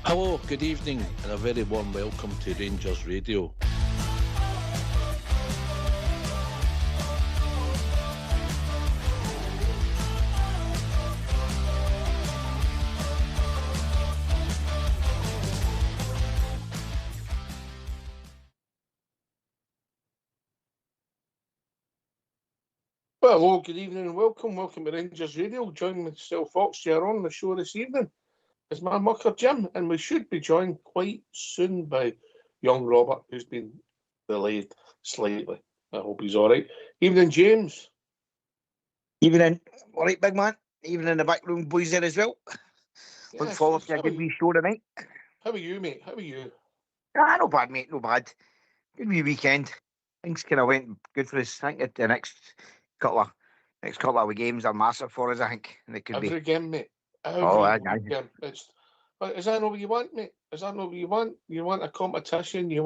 Hello, good evening, and a very warm welcome to Rangers Radio. Well, hello, good evening and welcome. Welcome to Rangers Radio. Join myself, Fox, here on the show this evening. It's my mucker Jim, and we should be joined quite soon by young Robert, who's been delayed slightly. I hope he's all right. Evening, James. Evening. All right, big man. Evening, the backroom boys there as well. Look forward to a good wee show tonight. How are you, mate? How are you? No bad, mate. No bad. Good wee weekend. Things kind of went good for us. I think the next couple of games are massive for us, I think. And it could Every game, mate. Every game. But is that not what you want, mate? Is that not what you want? You want a competition? We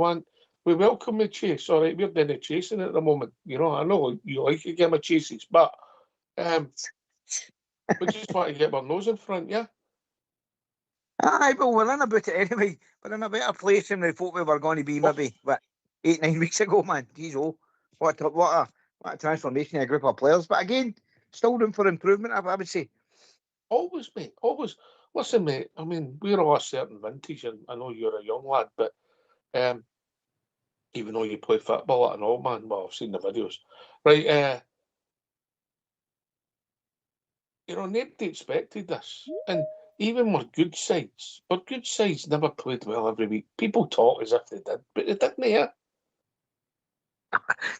welcome the chase, all right? We're doing the chasing at the moment. You know, I know you like a game of chases, but we just want to get our nose in front, yeah? Aye, well, we're in about it anyway. We're in a better place than we thought we were going to be maybe 8-9 weeks ago, man. Jeez, what a transformation of a group of players. But again, still room for improvement, I would say. Always, mate, always. Listen, mate, I mean, we're all a certain vintage, and I know you're a young lad, but even though you play football at an old man, well, I've seen the videos. Right, nobody expected this. And even with good sides, never played well every week. People talk as if they did, but they didn't, yeah.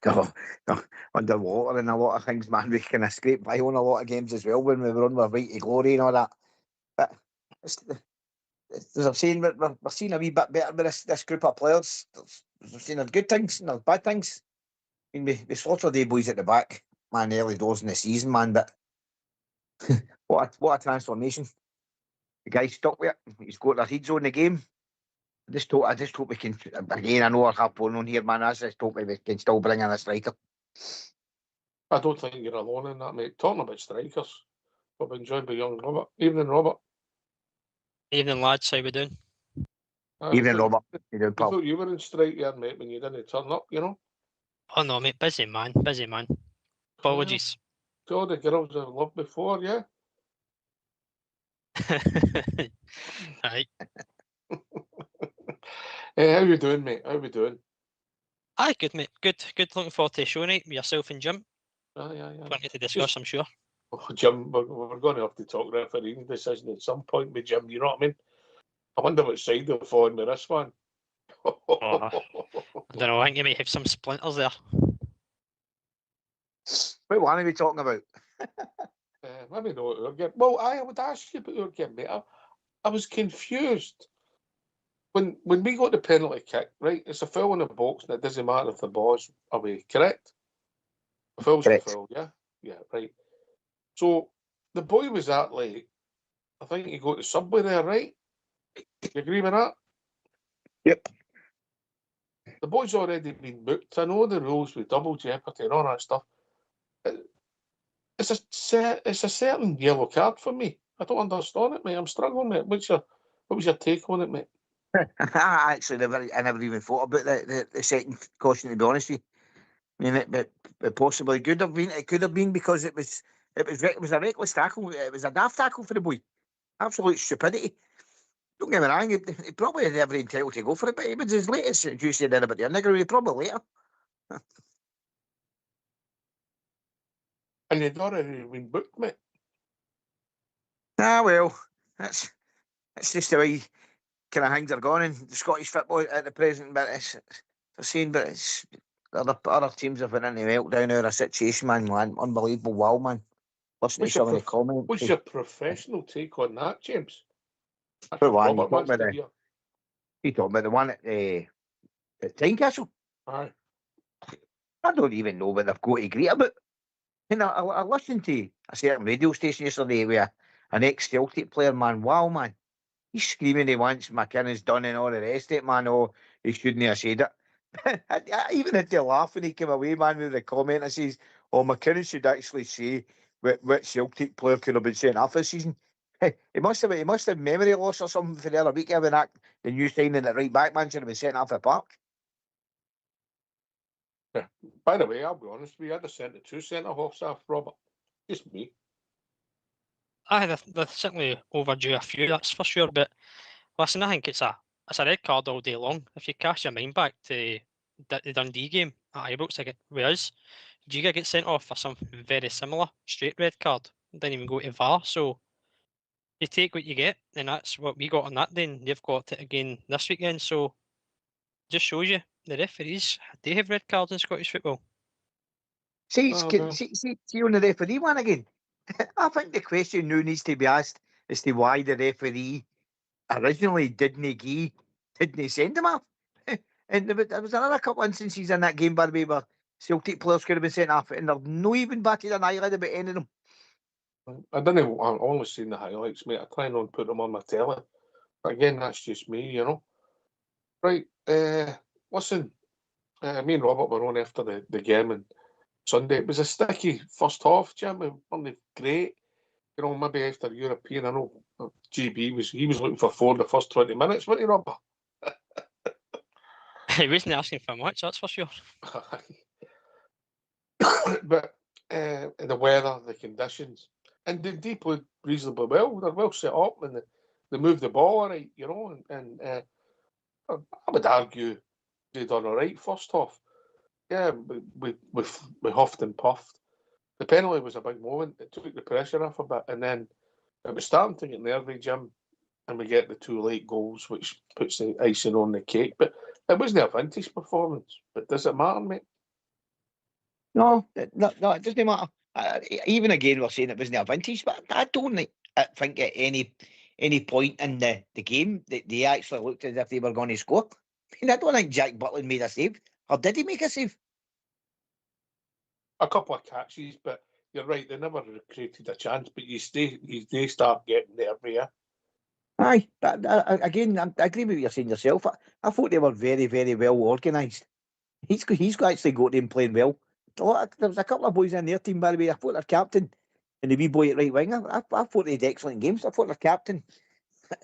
No, underwater and a lot of things, man. We kind of scraped by on a lot of games as well when we were on our way to glory and all that. But as I'm saying, we're seeing a wee bit better with this group of players. We're seeing there's good things and there's bad things. I mean, we slaughtered the boys at the back, man, early doors in the season, man. But what a transformation! The guy's stuck with it. He's got their heads on the game. I just hope we can. Again, I know I have one on here, man. I just hope we can still bring in a striker. I don't think you're alone in that, mate. Talking about strikers, I've been joined by young Robert. Evening, Robert. Evening, lads. How we doing? Evening, Robert. I thought you were in strike here, mate, when you didn't turn up, you know? Oh, no, mate. Busy man. Apologies. So the girls I've loved before, yeah? Right. Hey, how you doing, mate? How we doing? Aye, good, mate. Good. Looking forward to the show night with yourself and Jim. Aye. Plenty to discuss, I'm sure. Oh, Jim, we're going to have to talk refereeing decision at some point with Jim, you know what I mean? I wonder what side they'll fall on with this one. I don't know. I think you might have some splinters there. What are we talking about? Let me know what we're getting. Well, I would ask you about your game, mate. I was confused. When we got the penalty kick, right, it's a foul in the box and it doesn't matter if the ball's away, correct? A foul's a foul, yeah? Yeah, right. So the boy was that late. I think he got to Subway there, right? You agree with that? Yep. The boy's already been booked. I know the rules with double jeopardy and all that stuff. It's a certain yellow card for me. I don't understand it, mate. I'm struggling, mate. What was your take on it, mate? Actually, I never even thought about the second caution, to be honest with you. I mean, it possibly could have been. It could have been because it was a reckless tackle. It was a daft tackle for the boy. Absolute stupidity. Don't get me wrong. He probably had every entitled to go for it, but he was as late as you said there about the nigger. He probably later. And you'd already been booked, mate. Well, that's just the way kind of things are going in the Scottish football at the present. But it's other teams have been in the meltdown out of a situation, man. Unbelievable, wow, man. Listen to some of the comments. What's your professional take on that, James? You talking about the one at Tynecastle? Aye. I don't even know what they've got to agree about. I listened to a certain radio station yesterday where an ex-Celtic player, man, wow, man. He's screaming he wants McKinnon's done and all the rest of it, man. Oh, he shouldn't have said it. I even had to laugh when he came away, man, with the comment that says, oh, McKinnon should actually say what Celtic player could have been sent off this season. He must have memory loss or something for the other week having that the new signing at right back man should have been sent off the park. Yeah. By the way, I'll be honest, we had the two centre halves off, Robert. Just me. They're certainly overdue a few, that's for sure. But listen, I think it's a red card all day long. If you cast your mind back to the Dundee game at Ibrox with us, Giga gets sent off for something very similar, straight red card. Didn't even go to VAR. So you take what you get, and that's what we got on that day. And they've got it again this weekend. So just shows you the referees, they have red cards in Scottish football. See, Okay. see on the referee one again. I think the question now needs to be asked as to why the referee originally didn't send him off. And there was another couple of instances in that game, by the way, where Celtic players could have been sent off, and they're no even batted an eyelid about any of them. I didn't. I've only seen the highlights, mate. I try not to put them on my telly. But again, that's just me, you know. Right. Listen, me and Robert were on after the game on Sunday. It was a sticky first half, Jim. It wasn't great. You know, maybe after European, I know GB was looking for 4 the first 20 minutes, wasn't he, Robert? He wasn't asking for much, that's for sure. But the weather, the conditions, and they played reasonably well. They're well set up and they moved the ball all right, you know. And I would argue they done all right first half. Yeah, we huffed and puffed. The penalty was a big moment. It took the pressure off a bit, and then it was starting to get nervy, Jim. And we get the 2 late goals, which puts the icing on the cake. But it wasn't a vintage performance. But does it matter, mate? No, it doesn't matter. Even again, we're saying it wasn't a vintage, but I don't think at any point in the game that they actually looked as if they were going to score. I mean, I don't think Jack Butland made a save. Or did he make a save? A couple of catches, but you're right, they never created a chance. But they start getting nervy, yeah. Aye, but again, I agree with what you're saying yourself. I thought they were very, very well organised. He's actually got them playing well. There was a couple of boys in their team, by the way. I thought their captain and the wee boy at right wing, I thought they had excellent games. I thought their captain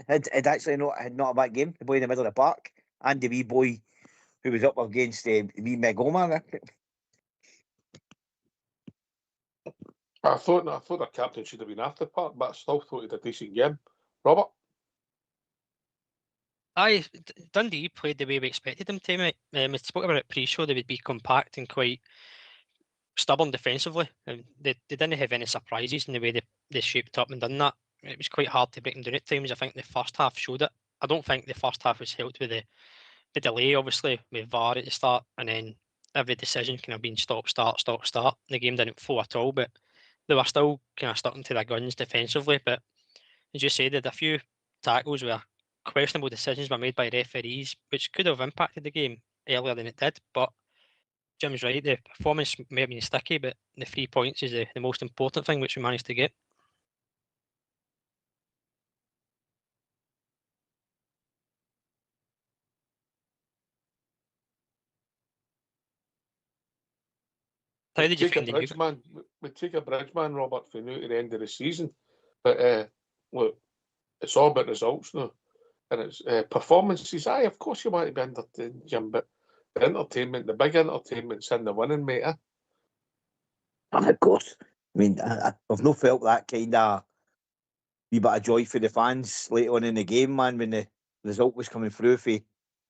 had actually not a bad game. The boy in the middle of the park and the wee boy who was up against wee Megoma. I thought the captain should have been after the park, but I still thought he had a decent game. Robert? Dundee played the way we expected them to, mate. We spoke about it pre-show, they would be compact and quite stubborn defensively. They didn't have any surprises in the way they shaped up and done that. It was quite hard to break them down at times. I think the first half showed it. I don't think the first half was helped with the delay, obviously, with VAR at the start, and then every decision kind of been stop, start. The game didn't flow at all, but they were still kind of sticking to their guns defensively. But as you said, they had a few tackles where questionable decisions were made by referees, which could have impacted the game earlier than it did. But Jim's right, the performance may have been sticky, but the 3 points is the most important thing which we managed to get. How did you find the new? We take a bridge man, Robert, for now to the end of the season. But look, it's all about results now. And it's performances. Aye, of course you want to be entertained, Jim, but the big entertainment's in the winning, mate. And of course, I mean, I've not felt that kind of wee bit of joy for the fans later on in the game, man, when the result was coming through for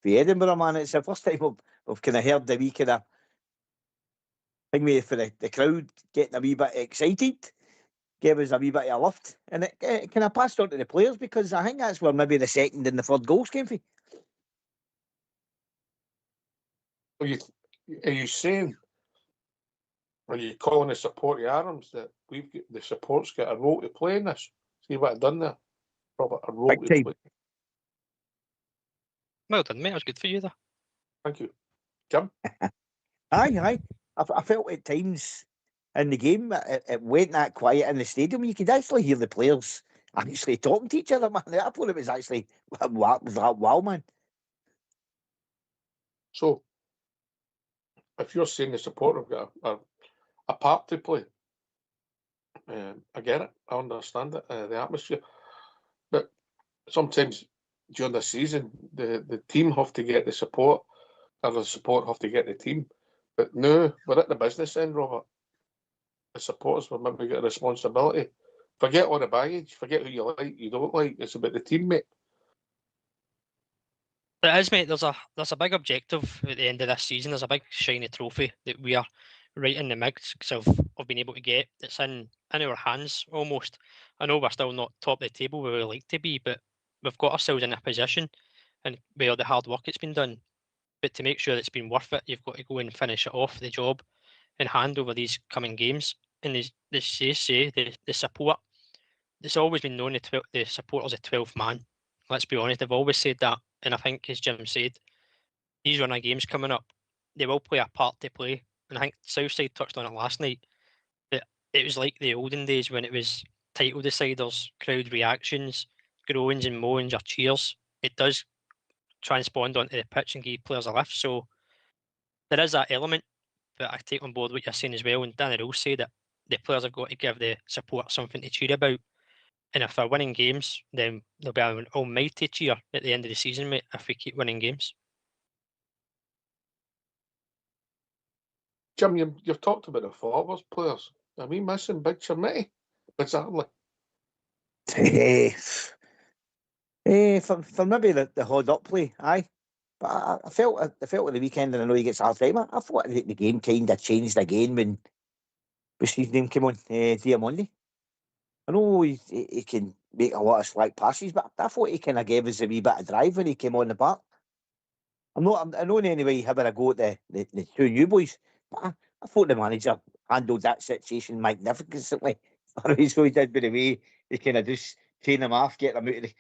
Edinburgh, man. It's the first time I've kind of heard the wee kind of thing for the crowd getting a wee bit excited, gave us a wee bit of a lift, and it kind of passed on to the players because I think that's where maybe the second and the third goals came from. Are you saying, are you calling the support the arms that the support's got a role to play in this? See what I've done there, Robert? A role to play. Well done, mate. That was good for you there. Thank you, Jim. Aye. I felt at times in the game it went that quiet in the stadium. You could actually hear the players actually talking to each other, man. I thought it was actually wow, man. So, if you're saying the support have got a part to play, I get it. I understand it. The atmosphere. sometimes during the season, the team have to get the support, or the support have to get the team. But no, we're at the business end, Robert. The supporters will maybe get a responsibility. Forget all the baggage. Forget who you like, you don't like. It's about the teammate. It is, mate. There's a big objective at the end of this season. There's a big shiny trophy that we are right in the mix of being able to get. It's in our hands almost. I know we're still not top of the table where we like to be, but we've got ourselves in a position, and where the hard work it's been done. But to make sure it's been worth it, you've got to go and finish it off the job in hand over these coming games. And they say the support. It's always been known the supporters a 12th man. Let's be honest, they've always said that, and I think, as Jim said, these run of games coming up, they will play a part to play. And I think Southside touched on it last night, that it was like the olden days when it was title deciders, crowd reactions, groans and moans or cheers. It does transpond onto the pitch and give players a lift. So there is that element, but I take on board what you're saying as well. And Danny Rose said that the players have got to give the support something to cheer about. And if they're winning games, then there'll be an almighty cheer at the end of the season, mate, if we keep winning games. Jim, you've talked about the forwards players. Are we missing Big Shermitty? Bizarrely. For maybe the hold up play, aye. But I felt at the weekend, and I know he gets half time. I thought the game kind of changed again when his name came on, Diamondi. I know he can make a lot of slack passes, but I thought he kind of gave us a wee bit of drive when he came on the park. I know in any way having a go at the two new boys, but I thought the manager handled that situation magnificently. So he did, by the way he kind of just chain them off, get them out of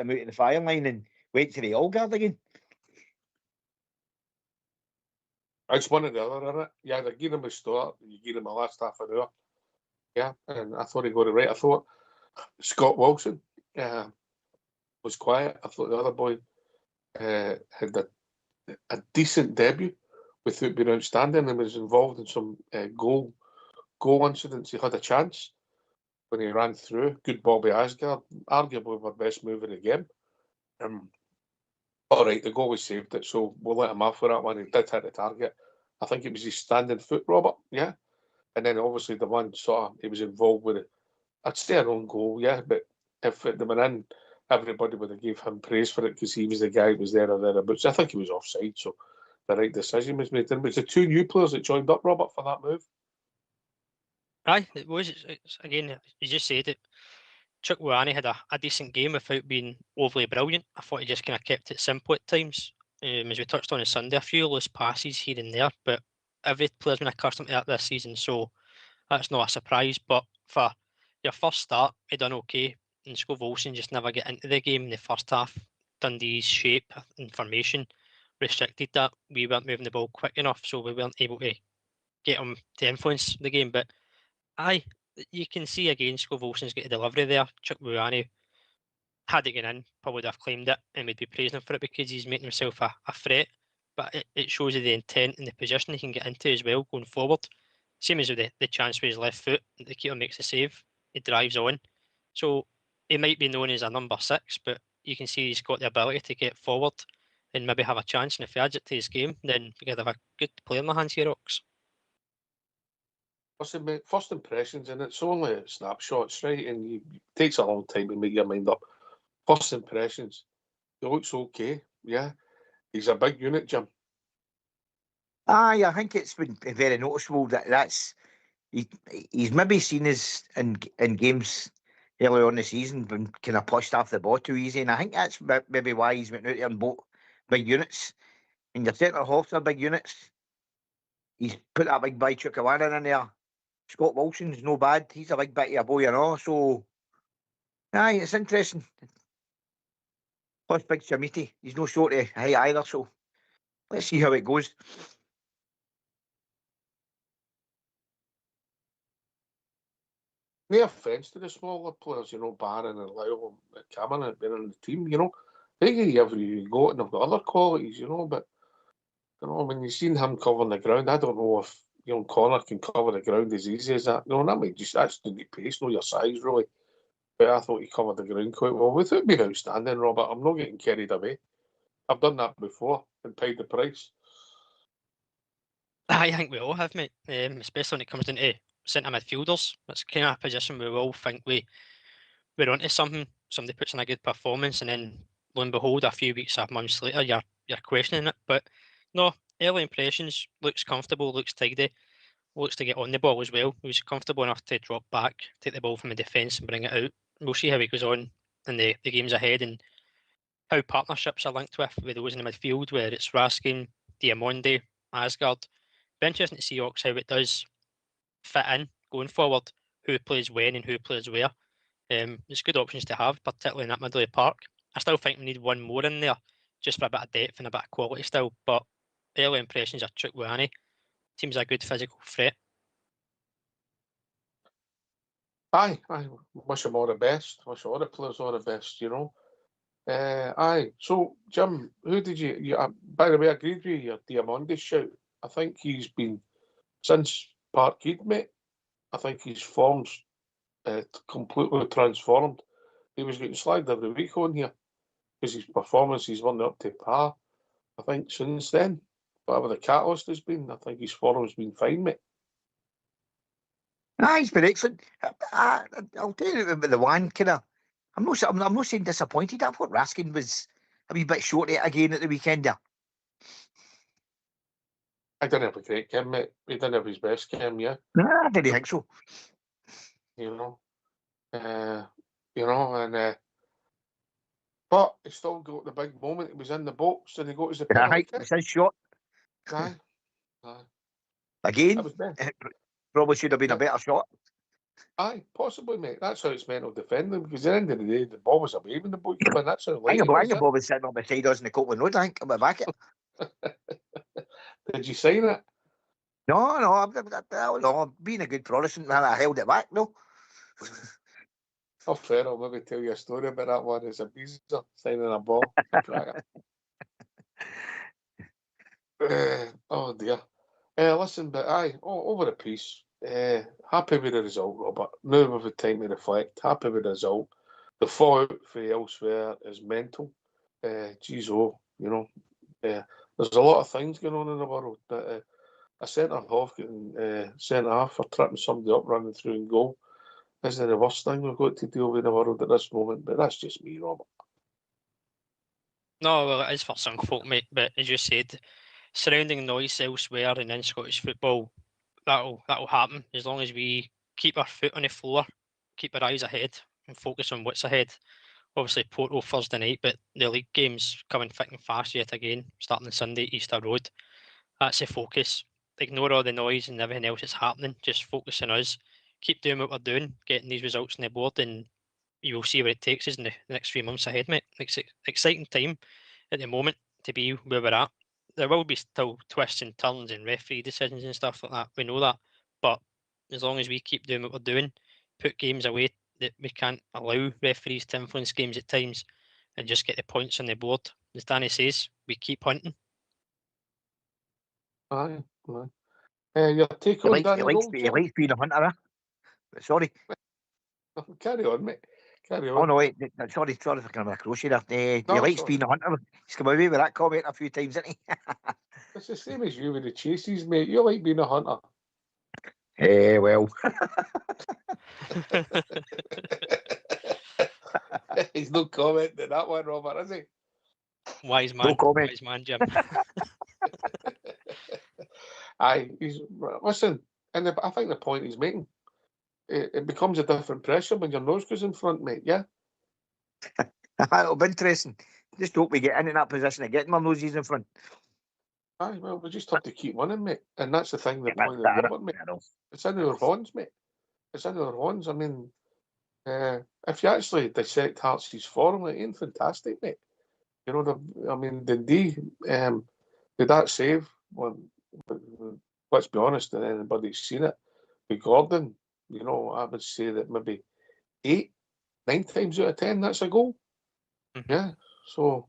the fire line, and went to the all guard again. It's one or the other, isn't it? You either give him a start, you give him a last half an hour. Yeah, and I thought he got it right. I thought Scott Wilson was quiet. I thought the other boy had a decent debut without being outstanding, and was involved in some goal incidents. He had a chance when he ran through. Good Bobby Asgard, arguably our best move in the game. All right, the goal was saved it, so we'll let him off for that one. He did hit the target. I think it was his standing foot, Robert. Yeah, and then obviously the one he was involved with it. I'd say an own goal, yeah, but if they were in, everybody would have gave him praise for it because he was the guy who was there or thereabouts. I think he was offside, so the right decision was made. And it was the two new players that joined up, Robert, for that move. Aye, it was. Again, you just said it. Chuck Wane had a decent game without being overly brilliant. I thought he just kind of kept it simple at times. As we touched on Sunday, a few loose passes here and there, but every player's been accustomed to that this season, so that's not a surprise. But for your first start, he done okay. And Scott Wilson just never get into the game in the first half. Dundee's shape and formation restricted that. We weren't moving the ball quick enough, so we weren't able to get him to influence the game. But aye, you can see again, Scott Wilson's got a delivery there. Chuck Buani, had it gone in, probably would have claimed it, and we'd be praising him for it because he's making himself a threat. But it shows you the intent and the position he can get into as well going forward. Same as with the chance with his left foot, the keeper makes the save, he drives on. So he might be known as a number 6, but you can see he's got the ability to get forward and maybe have a chance. And if he adds it to his game, then we could have a good player in the hands here, Rocks. Listen, mate, first impressions, and it's only snapshots, right? And it takes a long time to make your mind up. First impressions, he looks okay, yeah. He's a big unit, Jim. Aye, I think it's been very noticeable he's maybe seen as in games early on the season been kind of pushed off the ball too easy, and I think that's maybe why he's went out there and bought big units. And your centre halves are big units. He's put that big boy Chukwueze in there. Scott Wilson's no bad. He's a big bit of a boy, So, aye, it's interesting. Plus, big Shamiti. He's no short of height either. So, let's see how it goes. No offence to the smaller players, Barron and Lyle and Cameron being on the team, They can give you go and they've got other qualities, but when you've seen him covering the ground, I don't know if Connor can cover the ground as easy as that. That might that's the pace, your size really. but I thought he covered the ground quite well. Without being outstanding, Robert, I'm not getting carried away. I've done that before and paid the price. I think we all have, mate. Especially when it comes into centre midfielders. It's kind of a position where we all think we're onto something. Somebody puts in a good performance, and then lo and behold, a few weeks or months later, you're questioning it. But no, early impressions, looks comfortable, looks tidy, looks to get on the ball as well. He was comfortable enough to drop back, take the ball from the defence and bring it out. We'll see how he goes on in the games ahead and how partnerships are linked with those in the midfield, where it's Raskin, Diamonde, Asgard. Be interesting to see Ox how it does fit in going forward, who plays when and who plays where. It's good options to have, particularly in that middle of the park. I still think we need one more in there, just for a bit of depth and a bit of quality still. But early impressions are Chukwueze. Seems a good physical threat. Aye, wish him all the best. Wish all the players all the best, you know. Aye, so Jim, who did you by the way, I agreed with your Diamonde shout. I think he's been, since Parkhead, mate, I think his form's completely transformed. He was getting slagged every week on here because his performances weren't up to par. I think since then, whatever the catalyst has been, I think his form's been fine, mate. He's been excellent. I'll tell you about the one kind of. I'm not saying disappointed. I thought Raskin was a wee bit short again at the weekend there. I didn't have a great game, mate. He didn't have his best game, yeah. Nah, I didn't think so. You know, but he still got the big moment. He was in the box and he got his penalty Right, kick. it's his shot. Aye. Again, That was best. probably should have been Yeah. a better shot. Aye, possibly, mate. That's how it's mental defending, because at the end of the day, the ball was away when the boy came in. That's how I late think he was. the ball was sitting on beside us in the Copeland Road. I think I'm back it. Did you sign it? No, being a good Protestant man, I held it back, no. Oh, fair, I'll maybe tell you a story about that one. It's a beezer signing a ball. Oh, dear. Listen, but aye, over the piece. Happy with the result, Robert. Now we've had time to reflect. Happy with the result. The fallout for elsewhere is mental. You know, there's a lot of things going on in the world. That a centre half getting sent off for tripping somebody up, running through and goal isn't the worst thing we've got to deal with in the world at this moment. But that's just me, Robert. No, well, it is for some folk, mate. But as you said, surrounding noise elsewhere and in Scottish football, that'll happen as long as we keep our foot on the floor, keep our eyes ahead, and focus on what's ahead. Obviously, Porto Thursday night, but the league game's coming thick and fast yet again, starting on Sunday, Easter Road. That's the focus. Ignore all the noise and everything else that's happening. Just focus on us. Keep doing what we're doing, getting these results on the board, and you will see where it takes us in the next few months ahead, mate. It's an exciting time at the moment to be where we're at. There will be still twists and turns and referee decisions and stuff like that. We know that. But as long as we keep doing what we're doing, put games away that we can't allow referees to influence games at times, and just get the points on the board. As Danny says, we keep hunting. Aye. Your take on Danny Rose? He likes being a hunter, eh? Sorry. Carry on, mate. Carry on. Oh no, wait. Sorry for kind of a crochet there. He likes being a hunter. He's come away with that comment a few times, hasn't he? It's the same as you with the chases, mate. You like being a hunter. Well. He's no commenting that one, Robert, is he? Wise man. No comment. Wise man, Jim. Aye, listen, and I think the point he's making, it becomes a different pressure when your nose goes in front, mate, yeah? It'll be interesting. Just hope we get into that position of getting our noses in front. Aye, well, we just have to keep winning, mate. And that's the thing, the point of That's Robert, mate. It's in our hands, mate. It's in our hands. I mean, if you actually dissect Hearts' form, it ain't fantastic, mate. You know, Dundee did that save. Well, let's be honest, and anybody's seen it. With Gordon, you know, I would say that maybe 8, 9 times out of 10, that's a goal. Mm-hmm. Yeah, so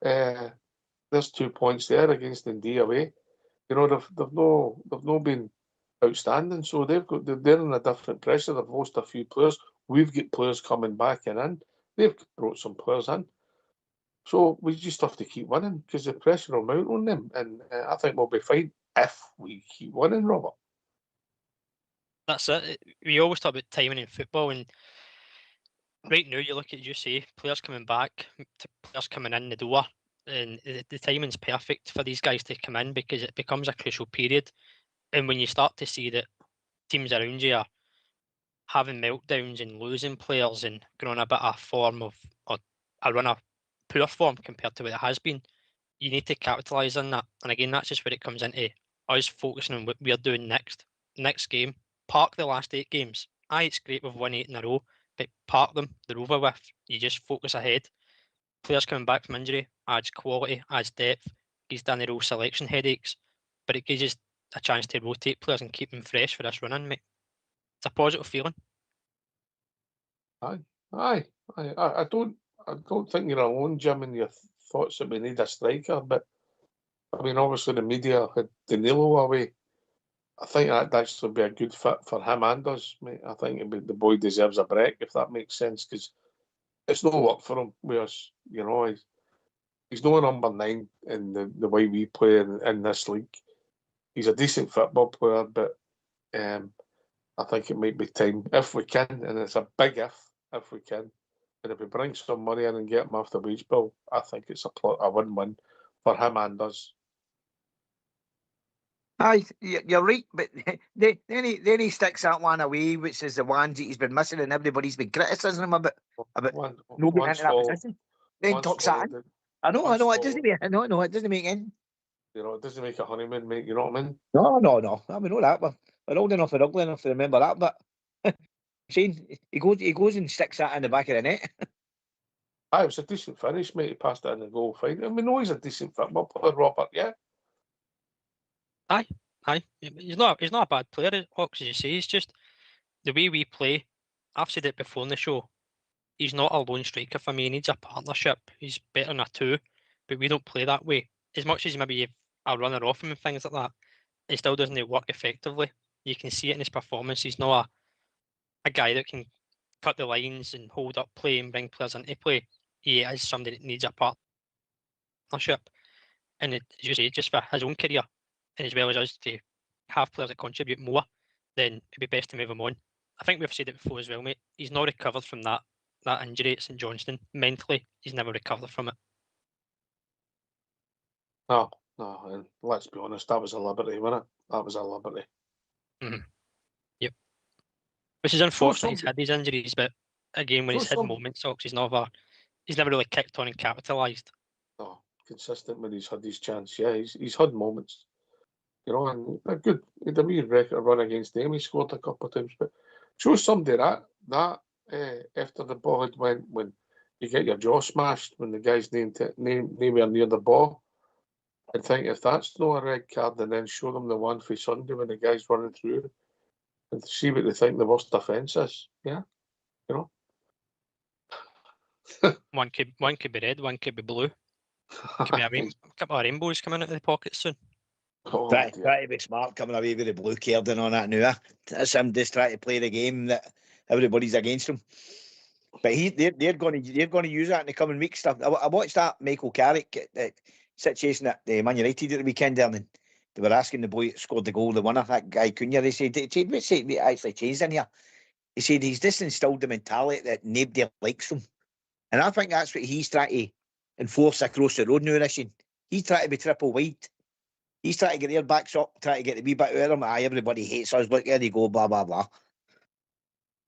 there's 2 points there against Dundee away. You know, they've not been outstanding, so they're in a different pressure. They've lost a few players. We've got players coming back and in. They've brought some players in. So we just have to keep winning because the pressure will mount on them. And I think we'll be fine if we keep winning, Robert. That's it. We always talk about timing in football, and right now you look at, you say, players coming back, to players coming in the door, and the timing's perfect for these guys to come in because it becomes a crucial period. And when you start to see that teams around you are having meltdowns and losing players and going on a bit of form of, or a run of poor form compared to what it has been, you need to capitalise on that. And again, that's just where it comes into us focusing on what we're doing next. Next game, park the last 8 games. Aye, it's great we've won 8 in a row, but park them, they're over with. You just focus ahead. Players coming back from injury adds quality, adds depth, gives Danny Rose selection headaches, but it gives us a chance to rotate players and keep them fresh for this run-in, mate. It's a positive feeling. Aye. I don't think you're alone, Jim, in your thoughts that we need a striker. But I mean, obviously the media had Danilo away. I think that'd actually be a good fit for him and us, mate. I think the boy deserves a break, if that makes sense, because it's no work for him with us. You know, he's no number 9 in the way we play in this league. He's a decent football player, but I think it might be time, if we can, and it's a big if we can. And if we bring some money in and get him off the wage bill, I think it's a win-win for him and us. Aye, you're right, but then he sticks that one away, which is the ones that he's been missing, and everybody's been criticising him about nobody into that position. Then talks that in. I know, it doesn't make, it doesn't make any. You know, it doesn't make a honeymoon, mate. You know what I mean? No. I mean, know that, but we're old enough and ugly enough to remember that. But Shane, he goes and sticks that in the back of the net. Aye, it was a decent finish, mate. He passed it in the goal fine. I mean, no, he's a decent football player, Robert. Yeah. Aye. He's not a bad player, Hawks, as you say. It's just the way we play. I've said it before in the show. He's not a lone striker for me. He needs a partnership. He's better than a 2, but we don't play that way. As much as maybe a runner off him and things like that, it still doesn't work effectively. You can see it in his performance. He's not a guy that can cut the lines and hold up play and bring players into play. He is somebody that needs a partnership. And as you say, just for his own career, and as well as us to have players that contribute more, then it'd be best to move him on. I think we've said it before as well, mate. He's not recovered from that injury at St Johnstone. Mentally, he's never recovered from it. No, and let's be honest, that was a liberty, wasn't it? That was a liberty. Mm-hmm. Yep. Which is unfortunate he's had these injuries, but again, when he's had moments, he's never really kicked on and capitalised. No, consistent when he's had his chance. Yeah, he's had moments. You know, and a good, he had a wee record run against them. He scored a couple of times, but show somebody that after the ball had went, when you get your jaw smashed when the guy's nowhere near the ball, and think if that's not a red card, and then show them the one for Sunday when the guy's running through, and see what they think the worst offence is. Yeah, you know. One could be red, one could be blue. Could be a couple of rainbows coming out of the pockets soon. Try to be smart coming away with the blue card and on that now. That's him just trying to play the game that everybody's against him. But they're going to use that in the coming weeks. Stuff. I watched that Michael Carrick situation at Man United at the weekend there, and they were asking the boy that scored the goal, the winner, that guy Cunha. They said, what's it actually changed in here? He said he's just instilled the mentality that nobody likes him, and I think that's what he's trying to enforce across the road now. He's trying to be triple wide. He's trying to get their backs up, trying to get the wee bit out of them. Everybody hates us. Look, there you go, blah blah blah.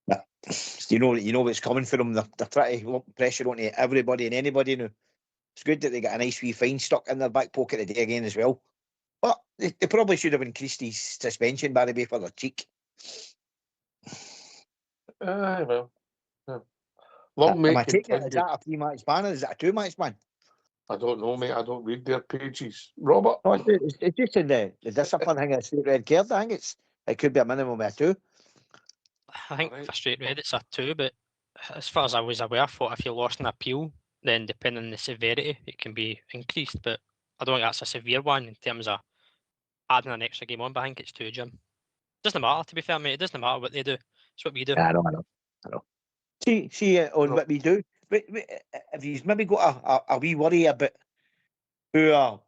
But you know what's coming for them. They're trying to lump pressure onto everybody and anybody now. It's good that they got a nice wee fine stuck in their back pocket today again as well. But they probably should have increased his suspension, by the way, for their cheek. Well, yeah. Am I taking it? Is that a 3-match ban or is it a 2-match ban? I don't know, mate. I don't read their pages. Robert? No, it's just in the discipline thing, a straight red card. I think it could be a minimum of a 2. I think for straight red it's a 2, but as far as I was aware, I thought if you lost an appeal, then depending on the severity, it can be increased. But I don't think that's a severe one in terms of adding an extra game on. But I think it's 2, Jim. Doesn't matter, to be fair, mate. It doesn't matter what they do. It's what we do. Yeah, I know. See on No. what we do. But if he's maybe got a wee worry about poor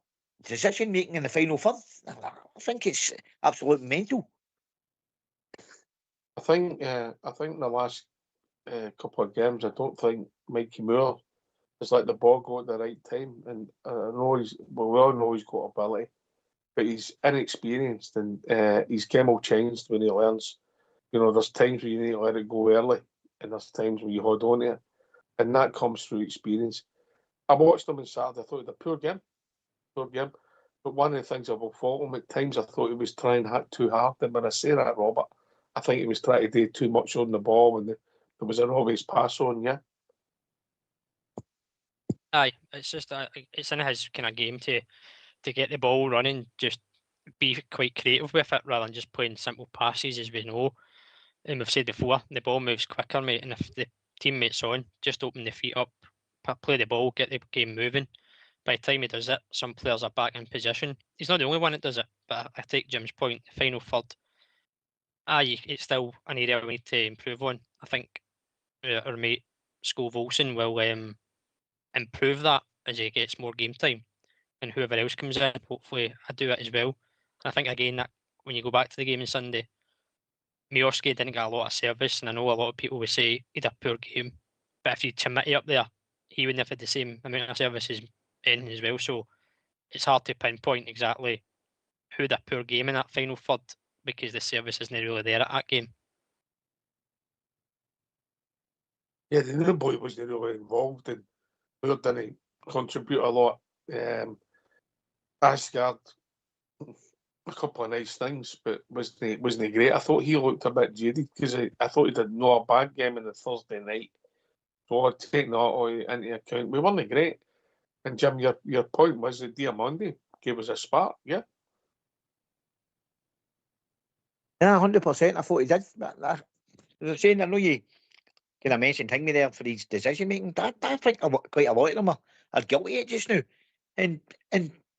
decision making in the final third, I think it's absolute mental. I think in the last couple of games, I don't think Mikey Moore is like the ball go at the right time. And I know we all know he's got ability, but he's inexperienced and his game will change when he learns. You know, there's times where you need to let it go early, and there's times where you hold on to it, and that comes through experience. I watched him on Saturday. I thought he had a poor game. But one of the things I will fault him at times, I thought he was trying too hard. And when I say that, Robert, I think he was trying to do too much on the ball when there was an obvious pass on. Yeah, Aye, it's just it's in his kind of game to get the ball running, just be quite creative with it rather than just playing simple passes, as we know. And we've said before, the ball moves quicker, mate. And if the teammates on, just open the feet up, play the ball, get the game moving. By the time he does it, some players are back in position. He's not the only one that does it, but I take Jim's point. The final third, it's still an area we need to improve on. I think our mate Scove Olsen will improve that as he gets more game time, and whoever else comes in, hopefully, I do it as well. I think again that when you go back to the game on Sunday, Miorski didn't get a lot of service, and I know a lot of people would say he had a poor game, but if you Timothy up there, he wouldn't have had the same amount of service as in as well. So it's hard to pinpoint exactly who had a poor game in that final third because the service isn't really there at that game. yeah. The new boy wasn't really involved, and Moore didn't contribute a lot. Asgard, a couple of nice things, but wasn't great. I thought he looked a bit jaded because I thought he did not a bad game on the Thursday night. So I'd taken that all into account. We weren't great. And Jim, your point was that Diamandi gave us a spark, yeah? Yeah, 100%. I thought he did. As I was saying, I know you kind of mentioned Hingme there for his decision making. I think quite a lot of them are guilty of it just now. And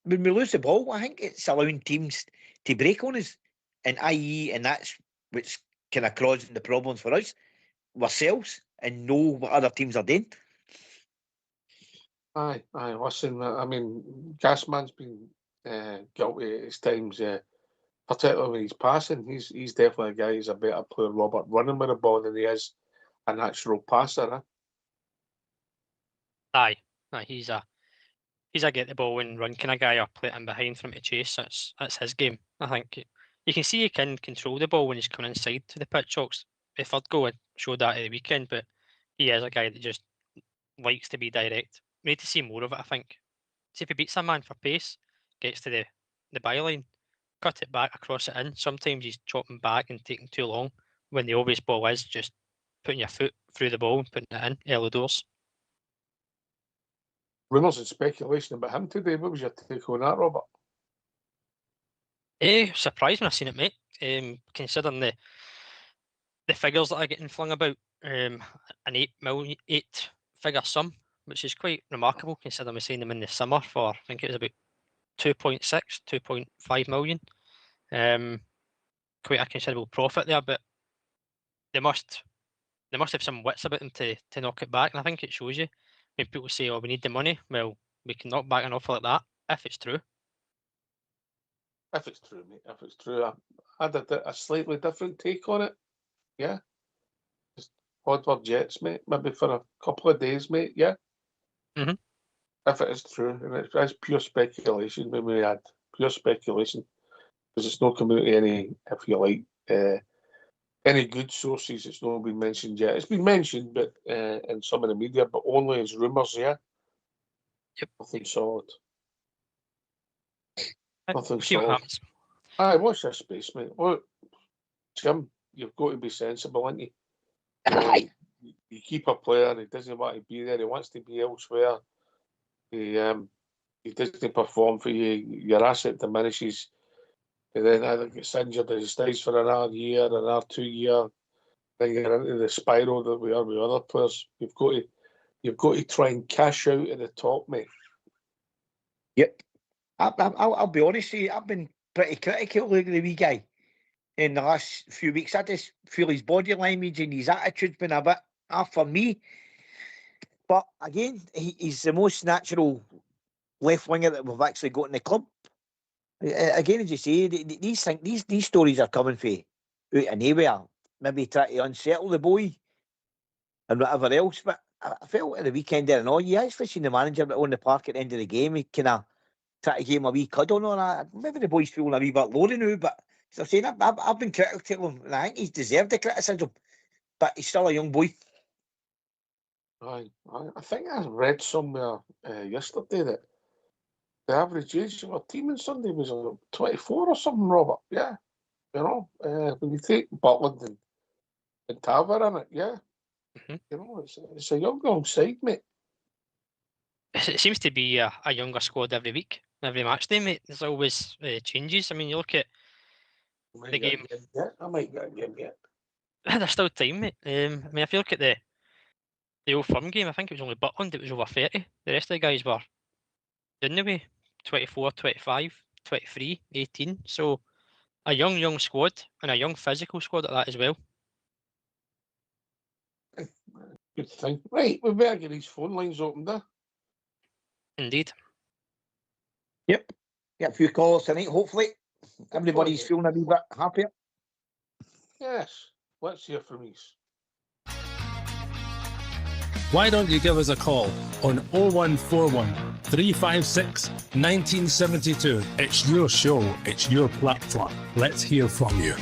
when we lose the ball, I think it's allowing teams to break on us, and that's what's kind of causing the problems for us ourselves and know what other teams are doing. Aye. Listen, I mean, Gasman's been guilty at his times, particularly when he's passing. He's definitely a guy who's a better player, Robert, running with the ball than he is a natural passer. Aye, he's a get the ball and run kind of guy, or play in behind from to chase. That's his game. I think you can see he can control the ball when he's coming inside to the pitch. Hawks. The third goal showed that at the weekend, but he is a guy that just likes to be direct. We need to see more of it, I think. See if he beats a man for pace, gets to the byline, cut it back, across it in. Sometimes he's chopping back and taking too long when the obvious ball is just putting your foot through the ball and putting it in early doors. Rumours and speculation about him today. What was your take on that, Robert? Surprised when I seen it, mate. Considering the figures that are getting flung about, an 8-figure sum, which is quite remarkable considering we seen them in the summer for, I think it was about 2.6, 2.5 million. Quite a considerable profit there, but they must have some wits about them to knock it back, and I think it shows you. When people say, "Oh, we need the money," well, we can knock back an offer like that if it's true. If it's true, mate. If it's true, I had a slightly different take on it. Yeah. Just Podward Jets, mate. Maybe for a couple of days, mate. Yeah. Mhm. If it is true, and it's pure speculation, maybe we had pure speculation because it's not coming out of any, if you like, any good sources. It's not been mentioned yet. It's been mentioned, but in some of the media, but only as rumours. Yeah. Yep. Nothing solid. Nothing We'll see what solid. happens. Aye, watch this space, mate. Well, Jim, you've got to be sensible, ain't you? Aye. You keep a player, he doesn't want to be there, he wants to be elsewhere. He doesn't perform for you, your asset diminishes, and then either gets injured or he stays for another year, another 2 year, then you're into the spiral that we are with other players. You've got to try and cash out at the top, mate. Yep. I'll be honest with you, I've been pretty critical of the wee guy in the last few weeks. I just feel his body language and his attitude's been a bit for me. But again, he's the most natural left winger that we've actually got in the club. Again, as you say, these stories are coming from out of nowhere. Maybe try to unsettle the boy and whatever else. But I felt at the weekend there and all, you actually seen the manager on the park at the end of the game. He kind of try to give him a wee cuddle on that. Maybe the boy's feeling a wee bit low now, but as I'm saying, I've been critical of him, and I think he's deserved the criticism. But he's still a young boy. I think I read somewhere yesterday that the average age of our team on Sunday was 24 or something, Robert. Yeah, you know, when you take Butland and Taver in it, yeah, you know, it's a young side, mate. It seems to be a younger squad every week, every match day, mate. There's always changes. I mean, you look at the game. I might get a game yet. There's still time, mate. I mean, if you look at the Old Firm game, I think it was only Butland that was over 30. The rest of the guys were in the way 24, 25, 23, 18. So a young squad and a young physical squad at that as well. Good thing. Right, we better get these phone lines open there. Indeed. Yep. Get a few calls tonight, hopefully. Everybody's feeling a wee bit happier. Yes, let's hear from you. Why don't you give us a call on 0141 356 1972? It's your show, it's your platform. Let's hear from you.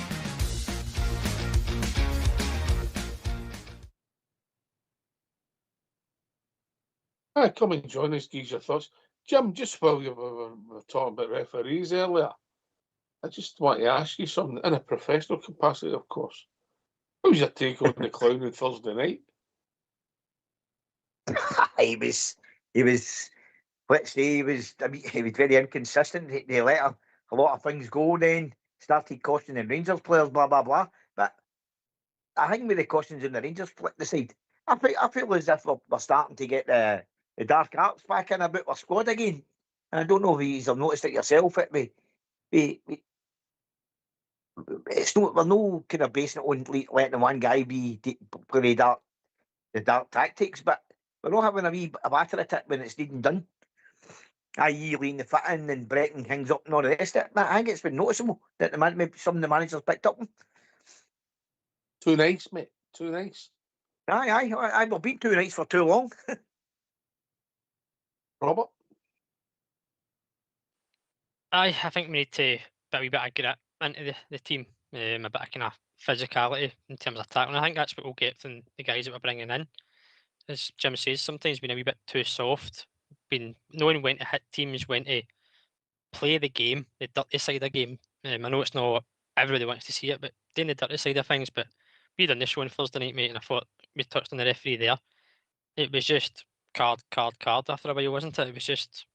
Come and join us, give your thoughts. Jim, just while you were talking about referees earlier, I just want to ask you something, in a professional capacity, of course. What was your take on the clown on Thursday night? he was, let's say, he was very inconsistent. They let a lot of things go, then started cautioning Rangers players, blah, blah, blah. But I think with the cautions in the Rangers the side, I feel as if we're starting to get the dark arts back in about our squad again. And I don't know if you've noticed it yourself. It's not, we're no kind of basing it on letting one guy play the dark tactics, but we're not having a wee batter at it when it's needing done. I.e. lean the fit in and breaking things up and all the rest of it. But I think it's been noticeable that maybe some of the managers picked up. Too nice, mate. Too nice. Aye. We've been too nice for too long. Robert? I think we need to put a wee bit of grit into the team, a bit of kind of physicality in terms of tackling. I think that's what we'll get from the guys that we're bringing in. As Jim says, sometimes been a wee bit too soft, been knowing when to hit teams, when to play the game, the dirty side of the game. I know it's not everybody wants to see it, but doing the dirty side of things. But we done this show on Thursday night, mate, and I thought we touched on the referee there. It was just card after a while, wasn't it? It was just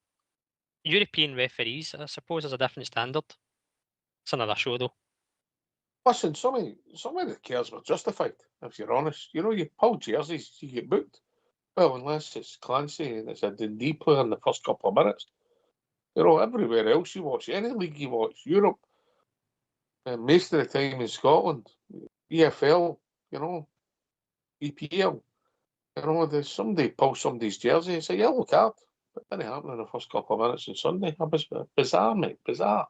European referees, I suppose, is a different standard. It's another show, though. Listen, some of the cares were justified, if you're honest. You know, you pull jerseys, you get booked. Well, unless it's Clancy and it's a Dundee player in the first couple of minutes. You know, everywhere else you watch, any league you watch, Europe, and most of the time in Scotland, EFL, you know, EPL, you know, there's somebody pulls somebody's jersey, it's a yellow card. But it didn't happen in the first couple of minutes on Sunday. It was bizarre, mate, bizarre.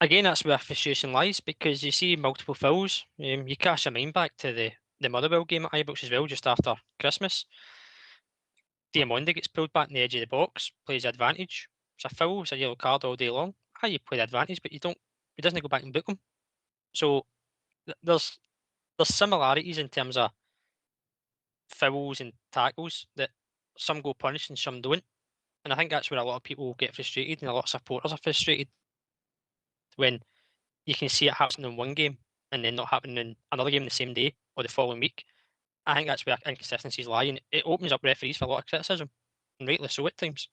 Again, that's where frustration lies, because you see multiple fouls. You cast your mind back to the Motherwell game at Ibrox as well, just after Christmas. Diamonde gets pulled back in the edge of the box, plays the advantage. It's a foul, it's a yellow card all day long. How you play the advantage, but he doesn't go back and book him. So there's similarities in terms of fouls and tackles that some go punished and some don't. And I think that's where a lot of people get frustrated and a lot of supporters are frustrated when you can see it happening in one game and then not happening in another game the same day or the following week. I think that's where inconsistencies lie, and it opens up referees for a lot of criticism, and rightly so at times.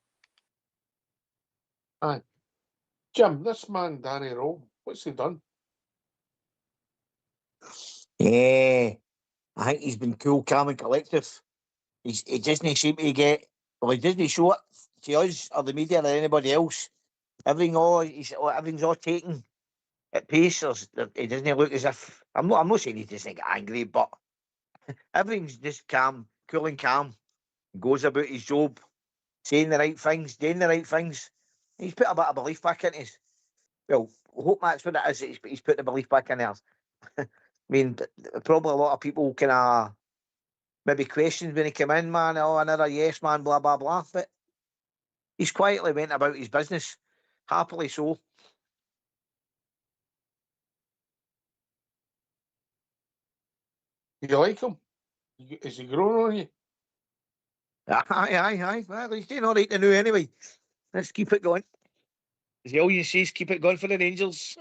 Aye. Jim, this man, Danny Rowe, what's he done? Yeah, I think he's been cool, calm and collective. He doesn't seem to get, well, he doesn't show it to us or the media or anybody else. Everything's all taken at pace, he doesn't look as if I'm not saying he doesn't get angry, but everything's just calm, cool and calm. Goes about his job, saying the right things, doing the right things. He's put a bit of belief back into us. Well, I hope that's what it is. He's put the belief back in there. I mean, probably a lot of people kind of maybe questioned when he came in, man. Oh, another yes man, blah blah blah. But he's quietly went about his business, happily so. You like him? Is he growing on you? Aye. Well, he's doing all right to know anyway. Let's keep it going. As all you say is keep it going for the Rangers.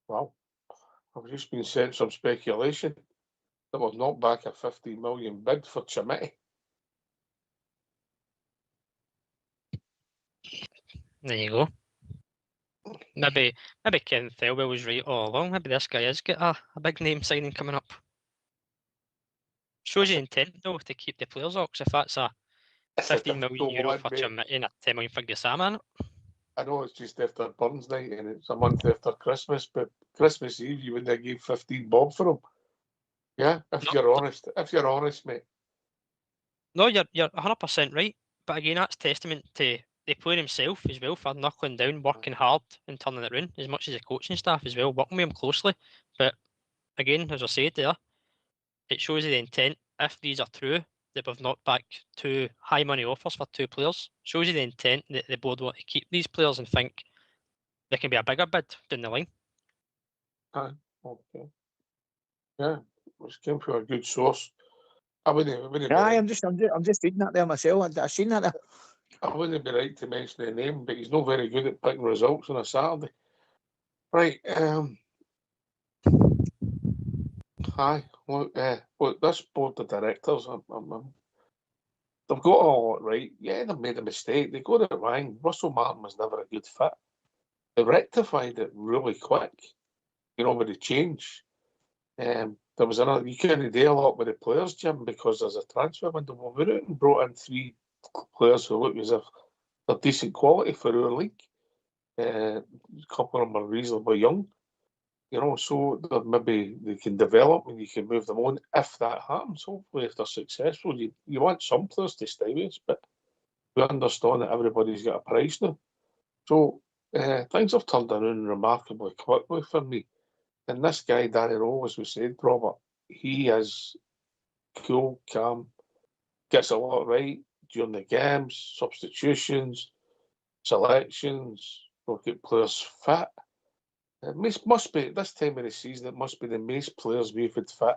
Well, I've just been sent some speculation that we've knocked back a 15 million bid for Chimity. There you go. Maybe Ken Thelwell was right all along. Maybe this guy is got a big name signing coming up. Shows you intent though to keep the players off. If that's a It's a €15 million difficult for one, mate. Chimity and a 10 million for Gassama. I know it's just after Burns night and it's a month after Christmas, but Christmas Eve you wouldn't have gave 15 bob for him. Yeah, if you're honest. If you're honest, mate. No, you're 100% right. But again, that's testament to the player himself as well for knuckling down, working hard and turning it round, as much as the coaching staff as well, working with him closely. But again, as I said there, it shows you the intent. If these are true, that we've knocked back 2 high money offers for 2 players, shows you the intent that the board want to keep these players and think there can be a bigger bid down the line. Okay. Yeah, it came from a good source. I wouldn't be Aye, right. I'm just reading that there myself. I've seen that there. I wouldn't be right to mention the name, but he's not very good at picking results on a Saturday. Right. Hi. Look, this board of directors, they've got all right. Yeah, they've made a mistake. They got it wrong. Russell Martin was never a good fit. They rectified it really quick. With the change. There was another. You couldn't do a lot with the players, Jim, because there's a transfer window. We went out and brought in 3 players who look as if they're decent quality for our league. A couple of them are reasonably young. So maybe they can develop and you can move them on if that happens. Hopefully, if they're successful, you want some players to stay with us, but we understand that everybody's got a price now. So things have turned around remarkably quickly for me. And this guy, Danny Rowe, as we said, Robert, he is cool, calm, gets a lot right during the games, substitutions, selections, we'll get players fit. It must be, this time of the season, it must be the most players we've had fit.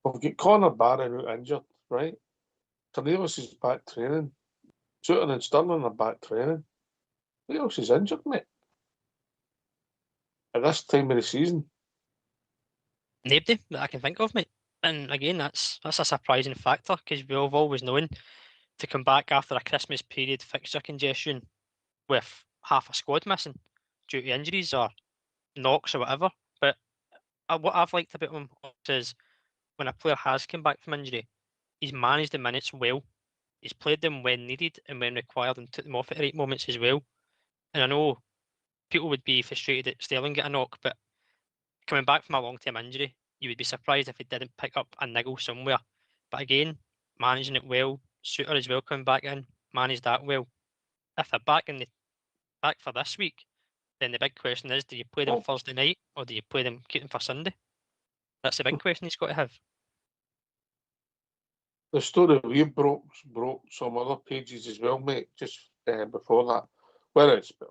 We've got Connor Barron out injured, right? Cornelius is back training. Sutton and Sterling are back training. Who else is injured, mate? At this time of the season? Nobody that I can think of, mate. And again, that's a surprising factor because we've always known to come back after a Christmas period fixture congestion with half a squad missing due to injuries or knocks or whatever. But what I've liked about him is when a player has come back from injury, he's managed the minutes well. He's played them when needed and when required and took them off at the right moments as well. And I know people would be frustrated that Sterling got a knock, but coming back from a long-term injury, you would be surprised if he didn't pick up a niggle somewhere. But again, managing it well, Suter as well coming back in, managed that well. If they're back for this week, then the big question is, do you play them Thursday night or do you play them, keep them for Sunday? That's the big question he's got to have. The story we broke some other pages as well, mate, just before that.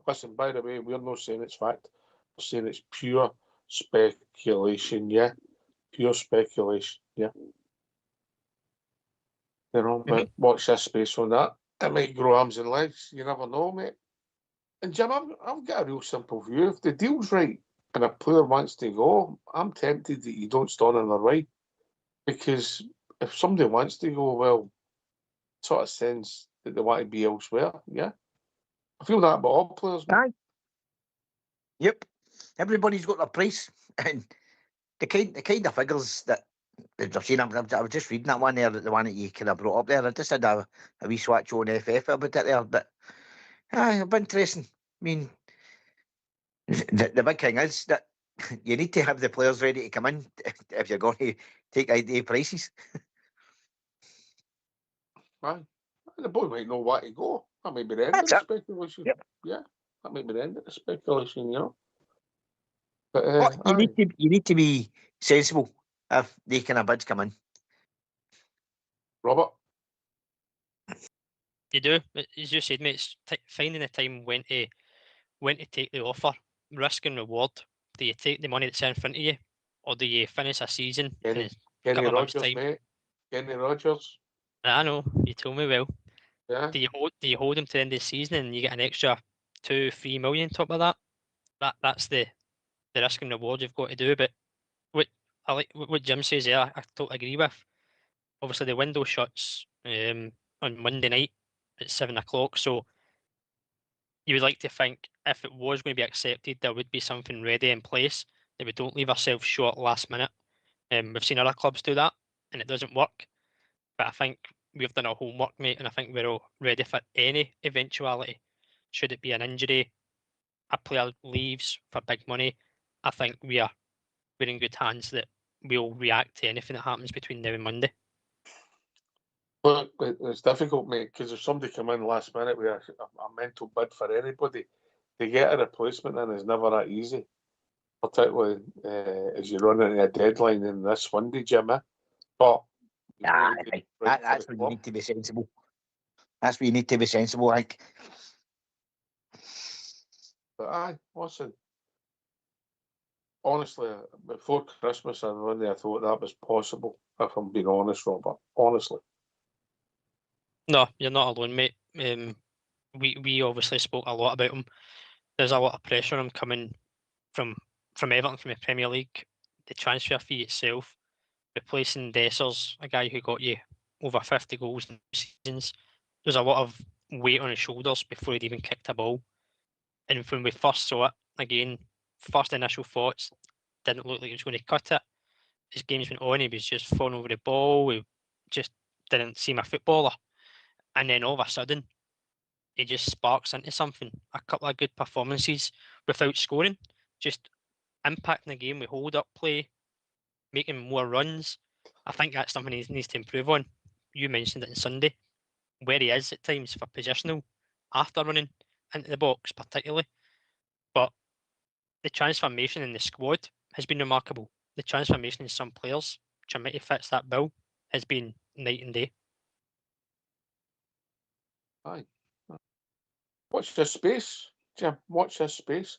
Listen, by the way, we're not saying it's fact. We're saying it's pure speculation, yeah? Pure speculation, yeah? But watch this space on that. It might grow arms and legs. You never know, mate. And Jim, I've got a real simple view. If the deal's right and a player wants to go, I'm tempted that you don't stand in their way. Because if somebody wants to go, well, it sort of sends that they want to be elsewhere, yeah? I feel that about all players. Aye. Yep. Everybody's got their price. And the kind of figures that I've seen, I was just reading that one there, the one that you kind of brought up there. I just had a wee swatch on FF about it there, but Aye, it'll be interesting. I mean, the big thing is that you need to have the players ready to come in if you're going to take idea prices. Aye. The boy might know where to go. That might be the end That's of it. the speculation. Yep. Yeah, that might be the end of the speculation, you know. But But you aye. need to be sensible if they kind of bids come in. Robert, You do, as you said, mate. It's finding the time when to take the offer, risk and reward. Do you take the money that's in front of you, or do you finish a season in a Kenny couple of months' Rogers, time? mate. Kenny Rogers. I know, you told me well. Yeah. Do you hold him to the end of the season and you get an extra 2-3 million on top of that? That's the risk and reward you've got to do. But what I like what Jim says there, I totally agree with. Obviously, the window shuts on Monday night at 7 o'clock, so you would like to think if it was going to be accepted, there would be something ready in place that we don't leave ourselves short last minute. We've seen other clubs do that, and it doesn't work. But I think we've done our homework, mate, and I think we're all ready for any eventuality. Should it be an injury, a player leaves for big money, I think we're in good hands that we'll react to anything that happens between now and Monday. But it's difficult, mate, because if somebody come in last minute with a mental bid for anybody, to get a replacement in is never that easy. Particularly as you run into a deadline in this window, Jim. But Aye, that's where you need to be sensible. That's where you need to be sensible, like. But aye, listen. Honestly, before Christmas, I really thought that was possible. If I'm being honest, Robert, honestly. No, you're not alone, mate. We obviously spoke a lot about him. There's a lot of pressure on him coming from Everton, from the Premier League. The transfer fee itself, replacing Dessers, a guy who got you over 50 goals in seasons. There's a lot of weight on his shoulders before he'd even kicked a ball. And when we first saw it, again, first initial thoughts, didn't look like he was going to cut it. As games went on, he was just falling over the ball. He just didn't seem a footballer. And then all of a sudden, he just sparks into something. A couple of good performances without scoring, just impacting the game with hold-up play, making more runs. I think that's something he needs to improve on. You mentioned it on Sunday, where he is at times for positional after running into the box, particularly. But the transformation in the squad has been remarkable. The transformation in some players, Chamiti fits that bill, has been night and day. Aye. Watch this space, Jim. Watch this space.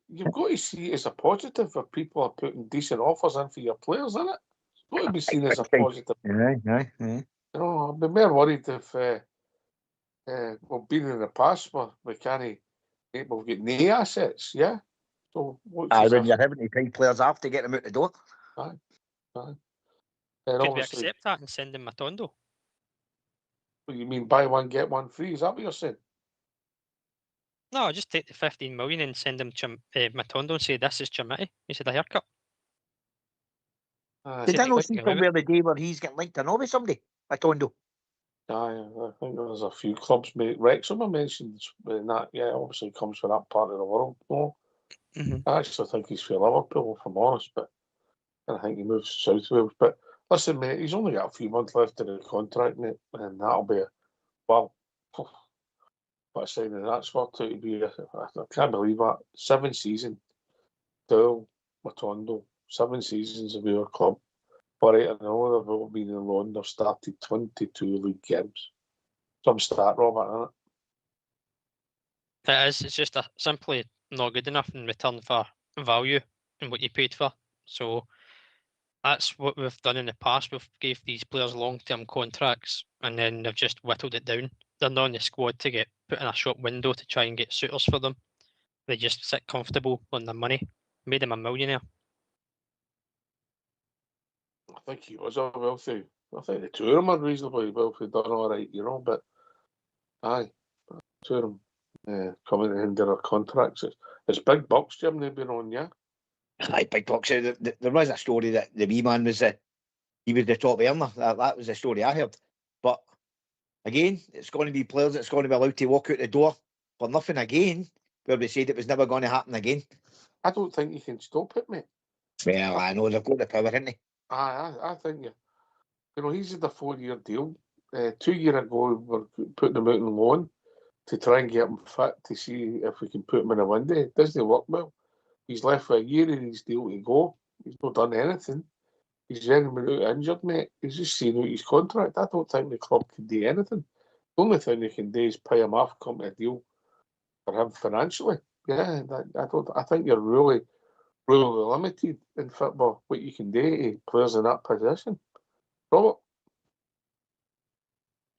You've got to see it as a positive if people are putting decent offers in for your players, isn't it? It's got to be seen as a positive. Aye. You know, I'd be more worried if we've been in the past where we've got no assets, yeah? So Aye, when you're having to pay players off to get them out the door. Aye. And Could we obviously, accept that and send him Matondo? what you mean buy one, get one free? Is that what you're saying? No, just take the 15 million and send him Matondo and say, this is Chamiti. He said a haircut. Did I not see somewhere the day where he's getting linked to know with somebody? Matondo. Aye, I think there's a few clubs, mate. Wrexham I mentioned that, yeah, obviously comes from that part of the world. No, I actually think he's for Liverpool, if I'm honest, but I think he moves South Wales. But listen, mate, he's only got a few months left in the contract, mate, and that'll be what a signing that's worked out to be. I can't believe that. 7 seasons, Dale Matondo, 7 seasons of your club. But I know they've all been in loan. They've started 22 league games. Some start, Robert, isn't it? It is. It's just simply not good enough in return for value and what you paid for. So that's what we've done in the past. We've gave these players long-term contracts and then they've just whittled it down. They're not in the squad to get put in a shop window to try and get suitors for them. They just sit comfortable on their money. Made them a millionaire. I think he was a wealthy. I think the two of them are reasonably wealthy, done all right, you know. But aye, two of them coming to end their contracts. It's big bucks, Jim. They've been on, yeah. Aye, big bucks. There was a story that the wee man was he was the top earner. That was the story I heard. But again, it's going to be players that's going to be allowed to walk out the door for nothing again, where we said it was never going to happen again. I don't think you can stop it, mate. Well, I know they've got the power, haven't they? I think you know, he's had a 4-year deal. 2 years ago, we were putting him out on loan to try and get him fit to see if we can put him in a window. It doesn't work well. He's left for a year in his deal to go. He's not done anything. He's then been out injured, mate. He's just seen out his contract. I don't think the club can do anything. The only thing they can do is pay him off, come to a deal for him financially. Yeah, I think you're really limited in football what you can do to players in that position. Robert?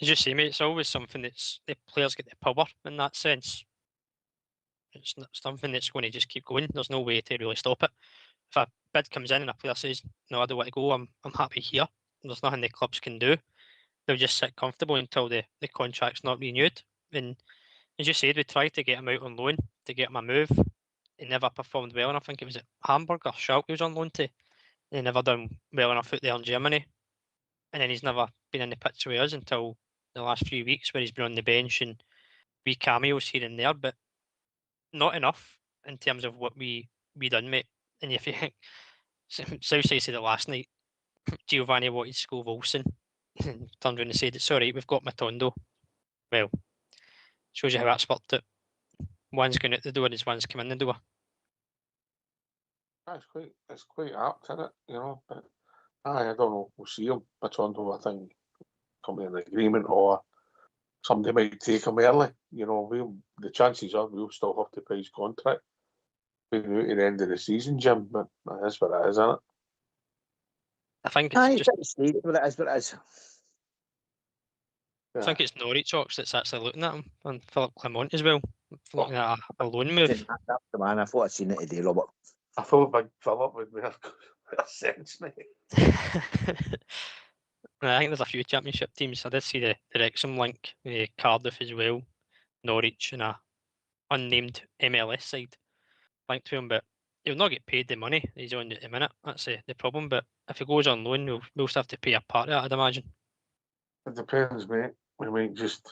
As you say, mate, it's always something that's the players get the power in that sense. It's not something that's going to just keep going. There's no way to really stop it. If a bid comes in and a player says, "No, I don't want to go. I'm happy here," there's nothing the clubs can do. They'll just sit comfortable until the contract's not renewed. And as you said, we tried to get him out on loan to get him a move. He never performed well, and I think it was at Hamburg or Schalke he was on loan to. He never done well enough out there in Germany, and then he's never been in the picture with us until the last few weeks, where he's been on the bench and wee cameos here and there, but not enough in terms of what we done, mate. And if you think Southside said it last night, Giovanni wanted School Wilson, turned around and said, "It's all right, we've got Matondo." Well, shows you how that's worked out. One's going out the door and one's come in the door. It's quite apt, isn't it? You know, but I don't know. We'll see him. Matondo, I think, come to an agreement, or somebody might take him early. You know, the chances are we'll still have to pay his contract out at the end of the season, Jim. But that's what it is, isn't it? I think it's just. What it is. I think it's Norwich Ox that's actually looking at him, and Philip Clement as well, looking at a loan move. That's the man. I thought I'd seen it today, Robert. I thought Big Philip would make a sense, mate. I think there's a few championship teams. I did see the Wrexham link, Cardiff as well, Norwich, and a unnamed MLS side linked to him, but he'll not get paid the money he's on at the minute. That's the problem. But if he goes on loan, we'll still have to pay a part of that, I'd imagine. It depends, mate. We might just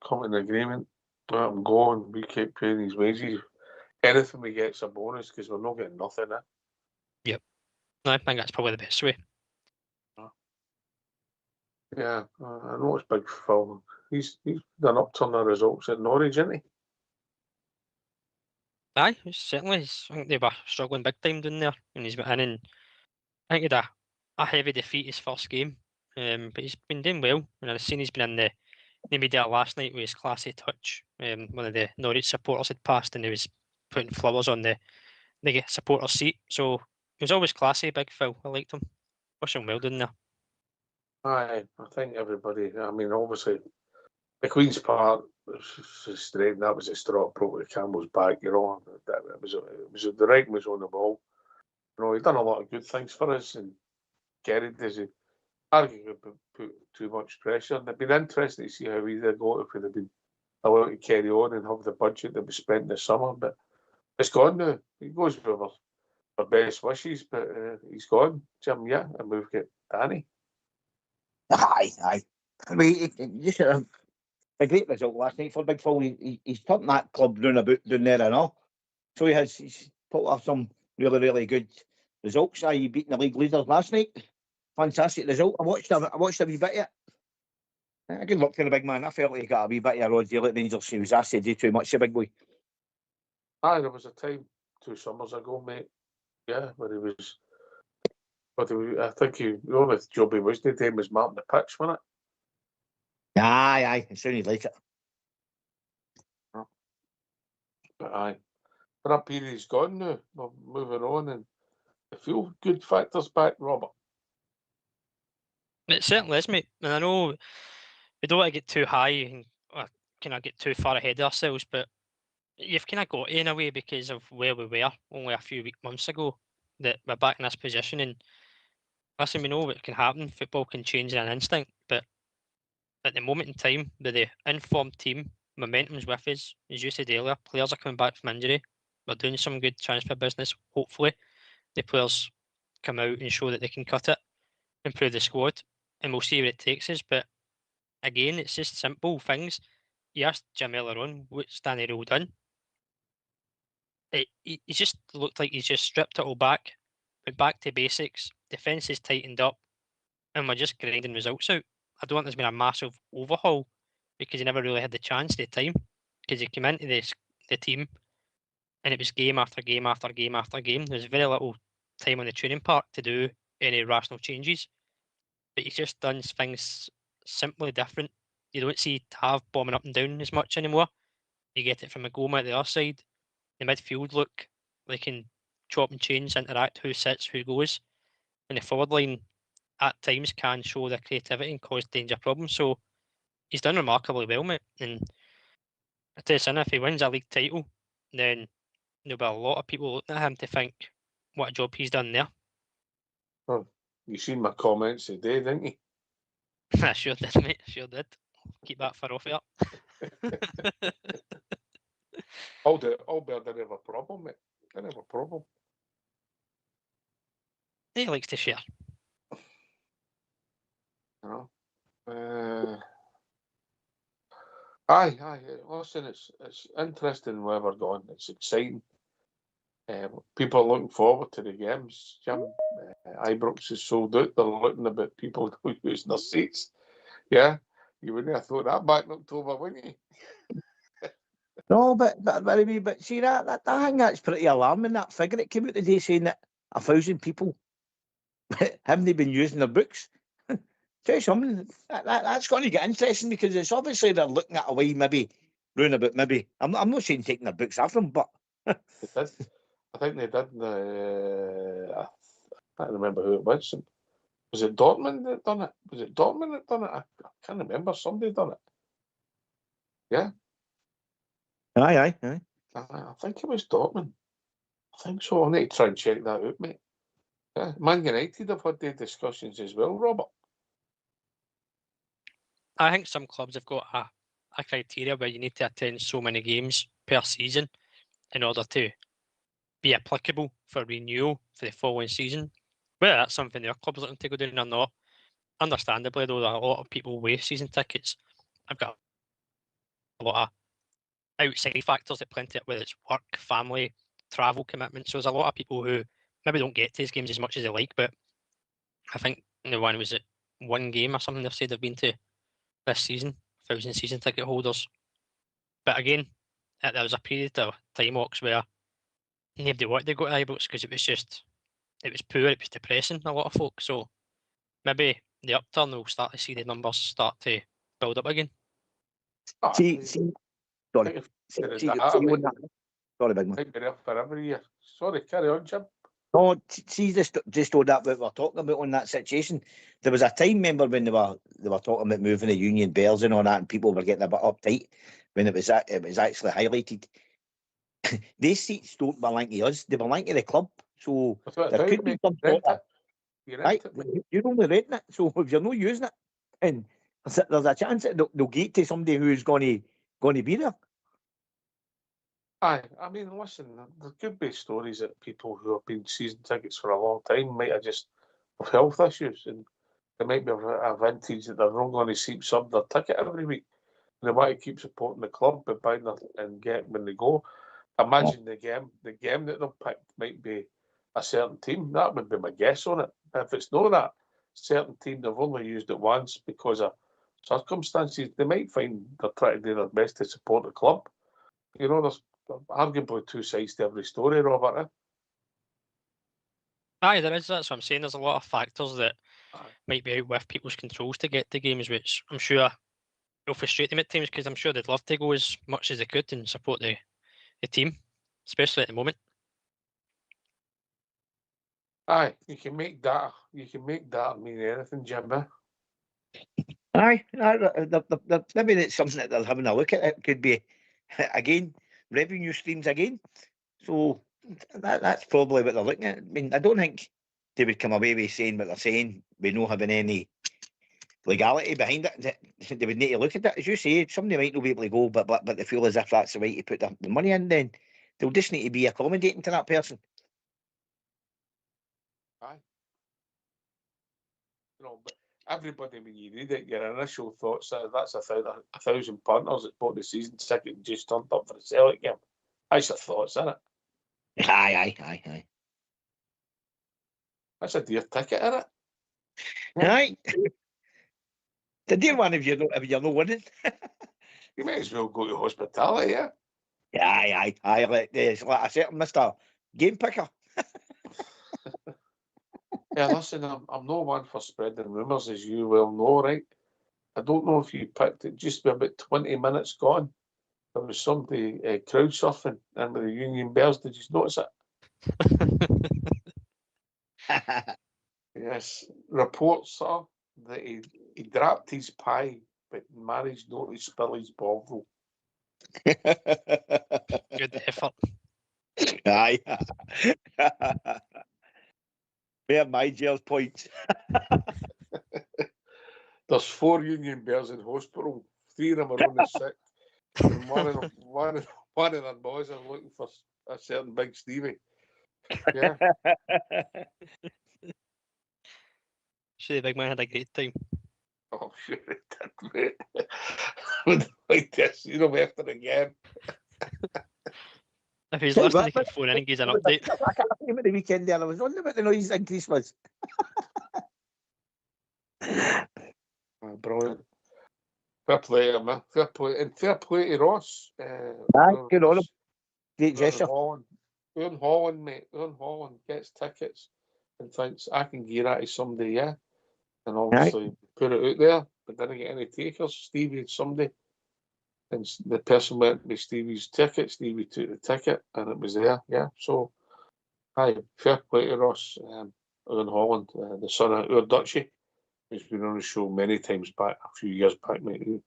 come to an agreement, let him go, and we keep paying his wages. Anything we get's a bonus because we're not getting nothing. Yep. No, I think that's probably the best way. Yeah, I know it's Big Phil. He's done upturn of results at Norwich, isn't he? Aye, certainly. I think they were struggling big time down there, and he's been in, and I think he had a heavy defeat his first game, but he's been doing well. And I've seen he's been in the media last night with his classy touch. One of the Norwich supporters had passed, and he was putting flowers on the supporter seat. So he was always classy, Big Phil. I liked him. Wish him well down there. Aye, I think everybody. I mean, obviously, the Queen's Park was straight, and that was a straw that broke the camel's back. You know, it was the writing was on the wall. You know, he done a lot of good things for us, and Kerry does he arguably put too much pressure. And it'd been interesting to see how either go if we'd have been allowed to carry on and have the budget that we spent this summer. But it's gone now. He goes with our best wishes, but he's gone, Jim. Yeah, and we've got Danny. Aye. I mean, just a great result last night for Big Phil. He's turned that club down there and all. So he's put off some really good results. He beating the league leaders last night. Fantastic result. I watched a wee bit of it. Good luck to the big man. I felt like he got a wee bit of a raw deal at Rangers. He was asked to do too much, the big boy. Aye, there was a time 2 summers ago, mate. Yeah, where he was. But I think the only job he was doing was marking the pitch, wasn't it? Aye. It sounded like it. But aye. But that period's gone now. We're moving on, and the feel good factor's back, Robert. It certainly is, mate. And I know we don't want to get too high and kind of get too far ahead of ourselves, but you've kind of got in a way because of where we were only a few months ago, that we're back in this position. And listen, we know what can happen. Football can change in an instant, but at the moment in time, with the informed team, momentum's with us. As you said earlier, players are coming back from injury. We're doing some good transfer business. Hopefully, the players come out and show that they can cut it, improve the squad, and we'll see where it takes us. But again, it's just simple things. you asked Jim earlier on, what's Danny Rule done? He just looked like he's just stripped it all back, went back to basics, defence is tightened up, and we're just grinding results out. I don't think there's been a massive overhaul because he never really had the chance at the time, because he came into the team and it was game after game after game after game. There's very little time on the training park to do any rational changes, but he's just done things simply different. You don't see Tav bombing up and down as much anymore. You get it from a Goma at the other side. The midfield look they can chop and change, interact, who sits, who goes. And the forward line at times can show their creativity and cause danger problems. So he's done remarkably well, mate. And I tell you something, if he wins a league title, then there'll be a lot of people looking at him to think what a job he's done there. Oh, you seen my comments today, didn't you? I sure did, mate. Sure did. Keep that for off air. Albert didn't have a problem, mate. Didn't have a problem. He likes to share. You know. Aye. Listen, it's interesting where we're going. It's exciting. People are looking forward to the games. Jim, Ibrox is sold out. They're looking about people using their seats. Yeah, you wouldn't have thought that back in October, wouldn't you? No, but see that I think that's pretty alarming. That figure that came out today saying that 1,000 people haven't been using their books. Tell you something, that's going to get interesting because it's obviously they're looking at a way maybe round about maybe. I'm not saying taking their books off them, but They did. I think they did. I can't remember who it was. Was it Dortmund that done it? Was it Dortmund that done it? I can't remember. Somebody done it. Yeah. aye. I think it was Dortmund. I think so. I need to try and check that out, mate. Yeah. Man United have had their discussions as well, Robert. I think some clubs have got a criteria where you need to attend so many games per season in order to be applicable for renewal for the following season. Whether that's something their club's looking to go down or not, understandably though, a lot of people waste season tickets. I've got a lot of outside factors that play into it, whether it's work, family, travel commitments. So there's a lot of people who maybe don't get to these games as much as they like, but I think the one was it one game or something they've said they've been to this season, 1,000 season ticket holders. But again, there was a period of time walks where nobody wanted to go to Ibrox because it was poor, it was depressing, a lot of folks. So maybe the upturn will start to see the numbers start to build up again. See, sorry. Sorry, Big man. Might be there for every year. Sorry, carry on, Jim. No, see, just on that, what we're talking about on that situation. There was a time, remember, when they were talking about moving the Union Bells and all that, and people were getting a bit uptight when it was actually highlighted. These seats don't belong to us; they belong to the club. So there could be some sort of right. You're only renting it, so if you're not using it, and there's a chance that they'll get to somebody who's going to be there. Aye, I mean, listen, there could be stories that people who have been season tickets for a long time might have just have health issues, and they might be a vintage that they're not going to keep sub their ticket every week. And they want to keep supporting the club by buying it and get when they go. Imagine the game that they've picked might be a certain team. That would be my guess on it. If it's not that certain team, they've only used it once because of circumstances. They might find they're trying to do their best to support the club. You know, there's arguably two sides to every story, Robert. Aye, there is. That's what I'm saying. There's a lot of factors that might be out with people's controls to get to games, which I'm sure will frustrate them at times because I'm sure they'd love to go as much as they could and support the team, especially at the moment. Aye, you can make that mean anything, Jim. Aye, maybe it's something that they're having a look at. It could be again revenue streams again. So that's probably what they're looking at. I mean, I don't think they would come away with saying what they're saying. We not having any legality behind it. They would need to look at that, as you say. Somebody might not be able to go, but they feel as if that's the way to put the money in. Then they'll just need to be accommodating to that person. Aye. You know, but everybody, when you read it, your initial thoughts are that's 1,000 punters that bought the season ticket and just turned up for the Celtic game. That's your thoughts, isn't it? Aye. That's a dear ticket, isn't it? Aye. The dear one if you're not winning. You may as well go to hospitality, yeah? Aye. Like a certain Mr. Game Picker. Yeah, listen, I'm no one for spreading rumours, as you well know, right? I don't know if you picked it, just about 20 minutes gone. There was somebody crowd surfing in with the Union Bears. Did you notice it? Yes. Reports are that he dropped his pie, but managed not to spill his bovril. Good effort. Aye. Where my jail's points. There's 4 Union Bears in hospital. 3 of them are on the sick. And one of their boys are looking for a certain Big Stevie. Yeah. Sure, the big man had a great time. Oh, sure it did, mate. Would like to see them after the game. If he's Tell you listening, he what, can phone in and give us an update. I can't remember the weekend there. I was wondering what the noise increase was. Oh, brilliant. Fair play to him, man. Fair play. And fair play to Ross. Aye, good on him. Great gesture. Aaron Holland, mate. Aaron Holland gets tickets and thinks, I can gear that to somebody, yeah. And obviously put it out there, but didn't get any takers. Stevie had somebody. And the person went with Stevie's ticket. Stevie took the ticket and it was there, yeah. So, aye, fair play to Ross. Aaron Holland, the son of our Dutchie. He's been on the show many times back, a few years back, mate.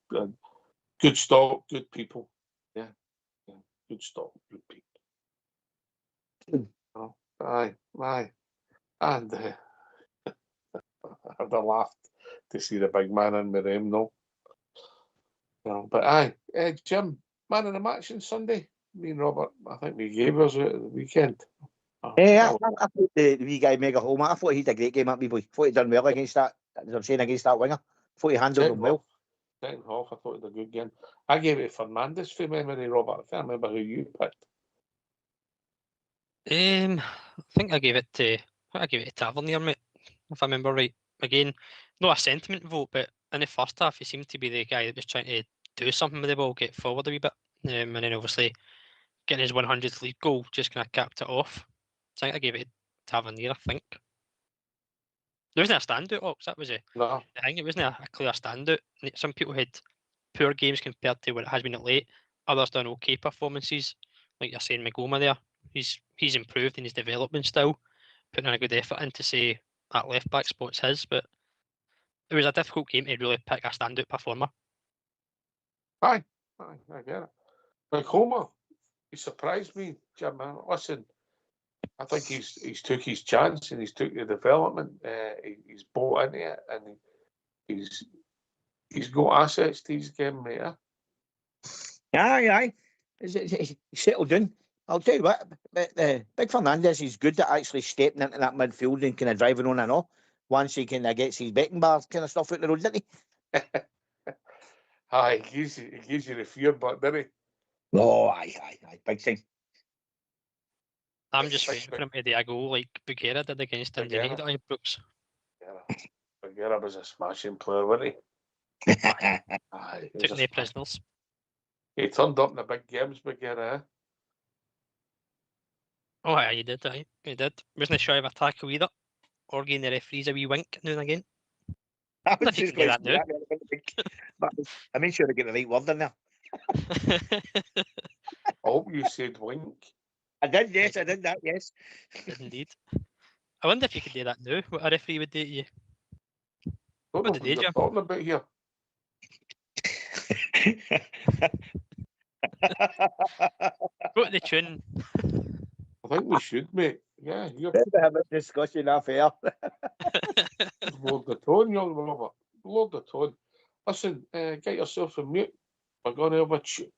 Good stock, good people. Yeah. Good stock, good people. Oh, aye. And I had a laugh to see the big man in with him, no. But aye, Jim, man of the match on Sunday. Me and Robert, I think we gave us out at the weekend. Yeah, I thought the wee guy Mega Home. I thought he had a great game, me boy. I thought he done well against that. As I'm saying, against that winger. I thought he handled him well. Second half, I thought it was a good game. I gave it to Fernandes for memory, Robert. I can't remember who you picked. I think I gave it to Tavernier, mate, if I remember right. Again, not a sentiment vote, but in the first half, he seemed to be the guy that was trying to do something with the ball, get forward a wee bit, and then obviously getting his 100th league goal just kind of capped it off. So I think I gave it to Tavernier, I think. There wasn't a standout, Ox, that was it. No. I think it wasn't a clear standout. Some people had poor games compared to what it has been at late. Others done okay performances. Like you're saying, Magoma there. He's improved in his development still, putting in a good effort in to say that left back spot's his, but it was a difficult game to really pick a standout performer. Aye, I get it. Like Homer, he surprised me, Jim. Listen, I think he's took his chance and he's took the development. He's bought into it and he's got assets to his game, mate. Aye. He's settled in. I'll tell you what, Big Fernandes is good at actually stepping into that midfield and kind of driving on and off. Once he kind of gets his Beckenbauer kind of stuff out the road, doesn't he? Aye, he gives you the fear, but doesn't he? Oh, aye. Big thing. I'm just waiting for him to do a goal like Bugera did against Dundee United at Ibrox. Bugera was a smashing player, wasn't he? Aye, Took no prisoners. He turned up in the big games, Bugera, eh? Oh, aye, he did, aye. He did. Wasn't shy of a tackle either. Or giving the referees a wee wink now and again. I was if you just can going do that to but I made sure to get the right word in there. I hope you said wink. I did, yes, I did that, yes. Did indeed. I wonder if you could do that now, what a referee would do to you. What What did they do? talking about here? Go to the tune. I think we should, mate. Yeah, you're Let's have a discussion affair. load the tone, young Robert. Load the tone. Listen, get yourself a mute. We're going to have a tune.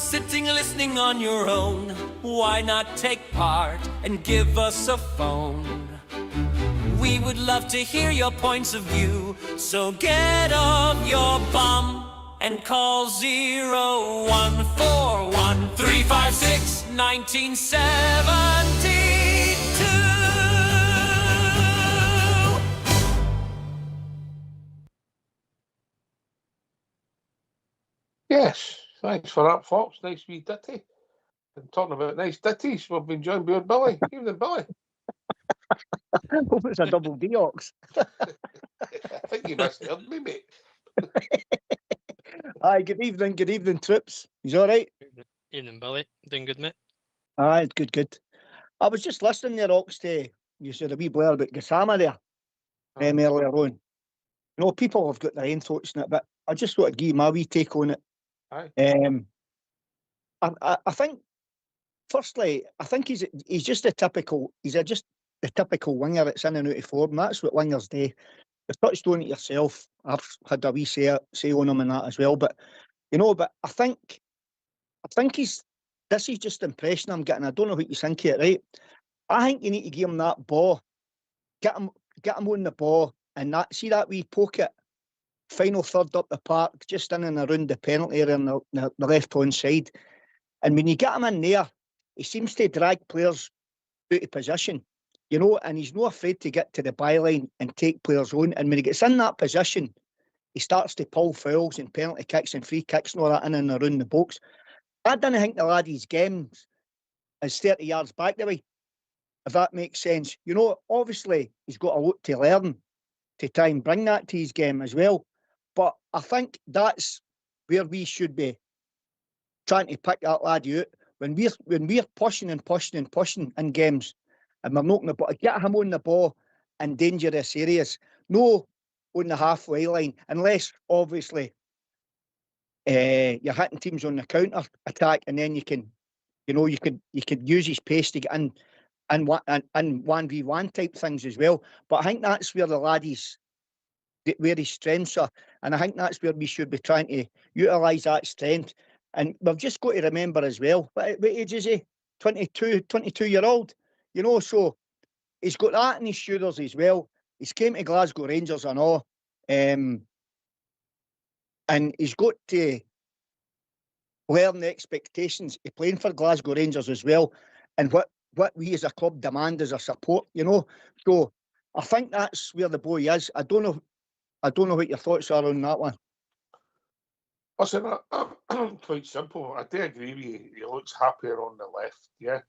sitting listening on your own, why not take part and give us a phone? We would love to hear your points of view, so get off your bum and call 0141 356 1972. Yes, thanks for that, Fox. Nice wee ditty. And talking about nice ditties, we've been joined by Billy. Evening, Billy. I hope it's a double deox. I think you misheard me, mate. Aye, good evening, troops. He's all right? Evening, Billy. Doing good, mate. Aye, good. I was just listening there, Ox, to you said a wee blur about Gassama there earlier on. You know, people have got their own thoughts on it, but I just want to give you my wee take on it. Aye. I think, firstly, I think he's just the typical winger that's in and out of form. That's what wingers do. You've touched on it yourself. I've had a wee say on him and that as well. But you know, I think this is just the impression I'm getting. I don't know what you think of it, right? I think you need to give him that ball, get him on the ball, and see that wee pocket, final third up the park, just in and around the penalty area on the left hand side. And when you get him in there, he seems to drag players out of position, you know, and he's not afraid to get to the byline and take players on. And when he gets in that position, he starts to pull fouls and penalty kicks and free kicks and all that in and around the box. I don't think the laddie's game is 30 yards back the way, if that makes sense. You know, obviously, he's got a lot to learn to try and bring that to his game as well. But I think that's where we should be trying to pick that laddie out. When we're pushing in games, and we're not going to get him on the ball in dangerous areas, no on the halfway line, unless obviously you're hitting teams on the counter attack, and then you could use his pace to get in and 1v1 type things as well. But I think that's where where his strengths are, and I think that's where we should be trying to utilise that strength. And we've just got to remember as well, what age is he? 22-year-old, you know, so he's got that in his shoulders as well. He's came to Glasgow Rangers and all, and he's got to learn the expectations of playing for Glasgow Rangers as well, and what we as a club demand as a support, you know. So I think that's where the boy is. I don't know what your thoughts are on that one. Listen, I'm quite simple. I do agree with you. He looks happier on the left, yeah.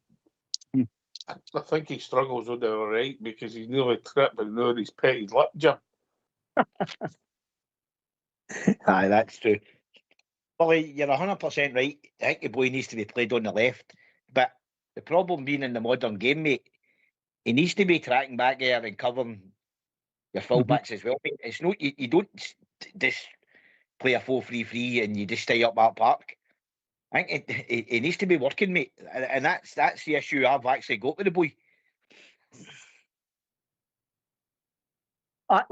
I think he struggles on the right because he's nearly tripping over his petty lip, Jim. Aye, that's true. Billy, you're 100% right. I think the boy needs to be played on the left. But the problem being in the modern game, mate, he needs to be tracking back there and covering your fullbacks as well. Mate. It's not you don't just play a 4-3-3 and you just stay up that park. I think it needs to be working, mate. And that's the issue I've actually got with the boy.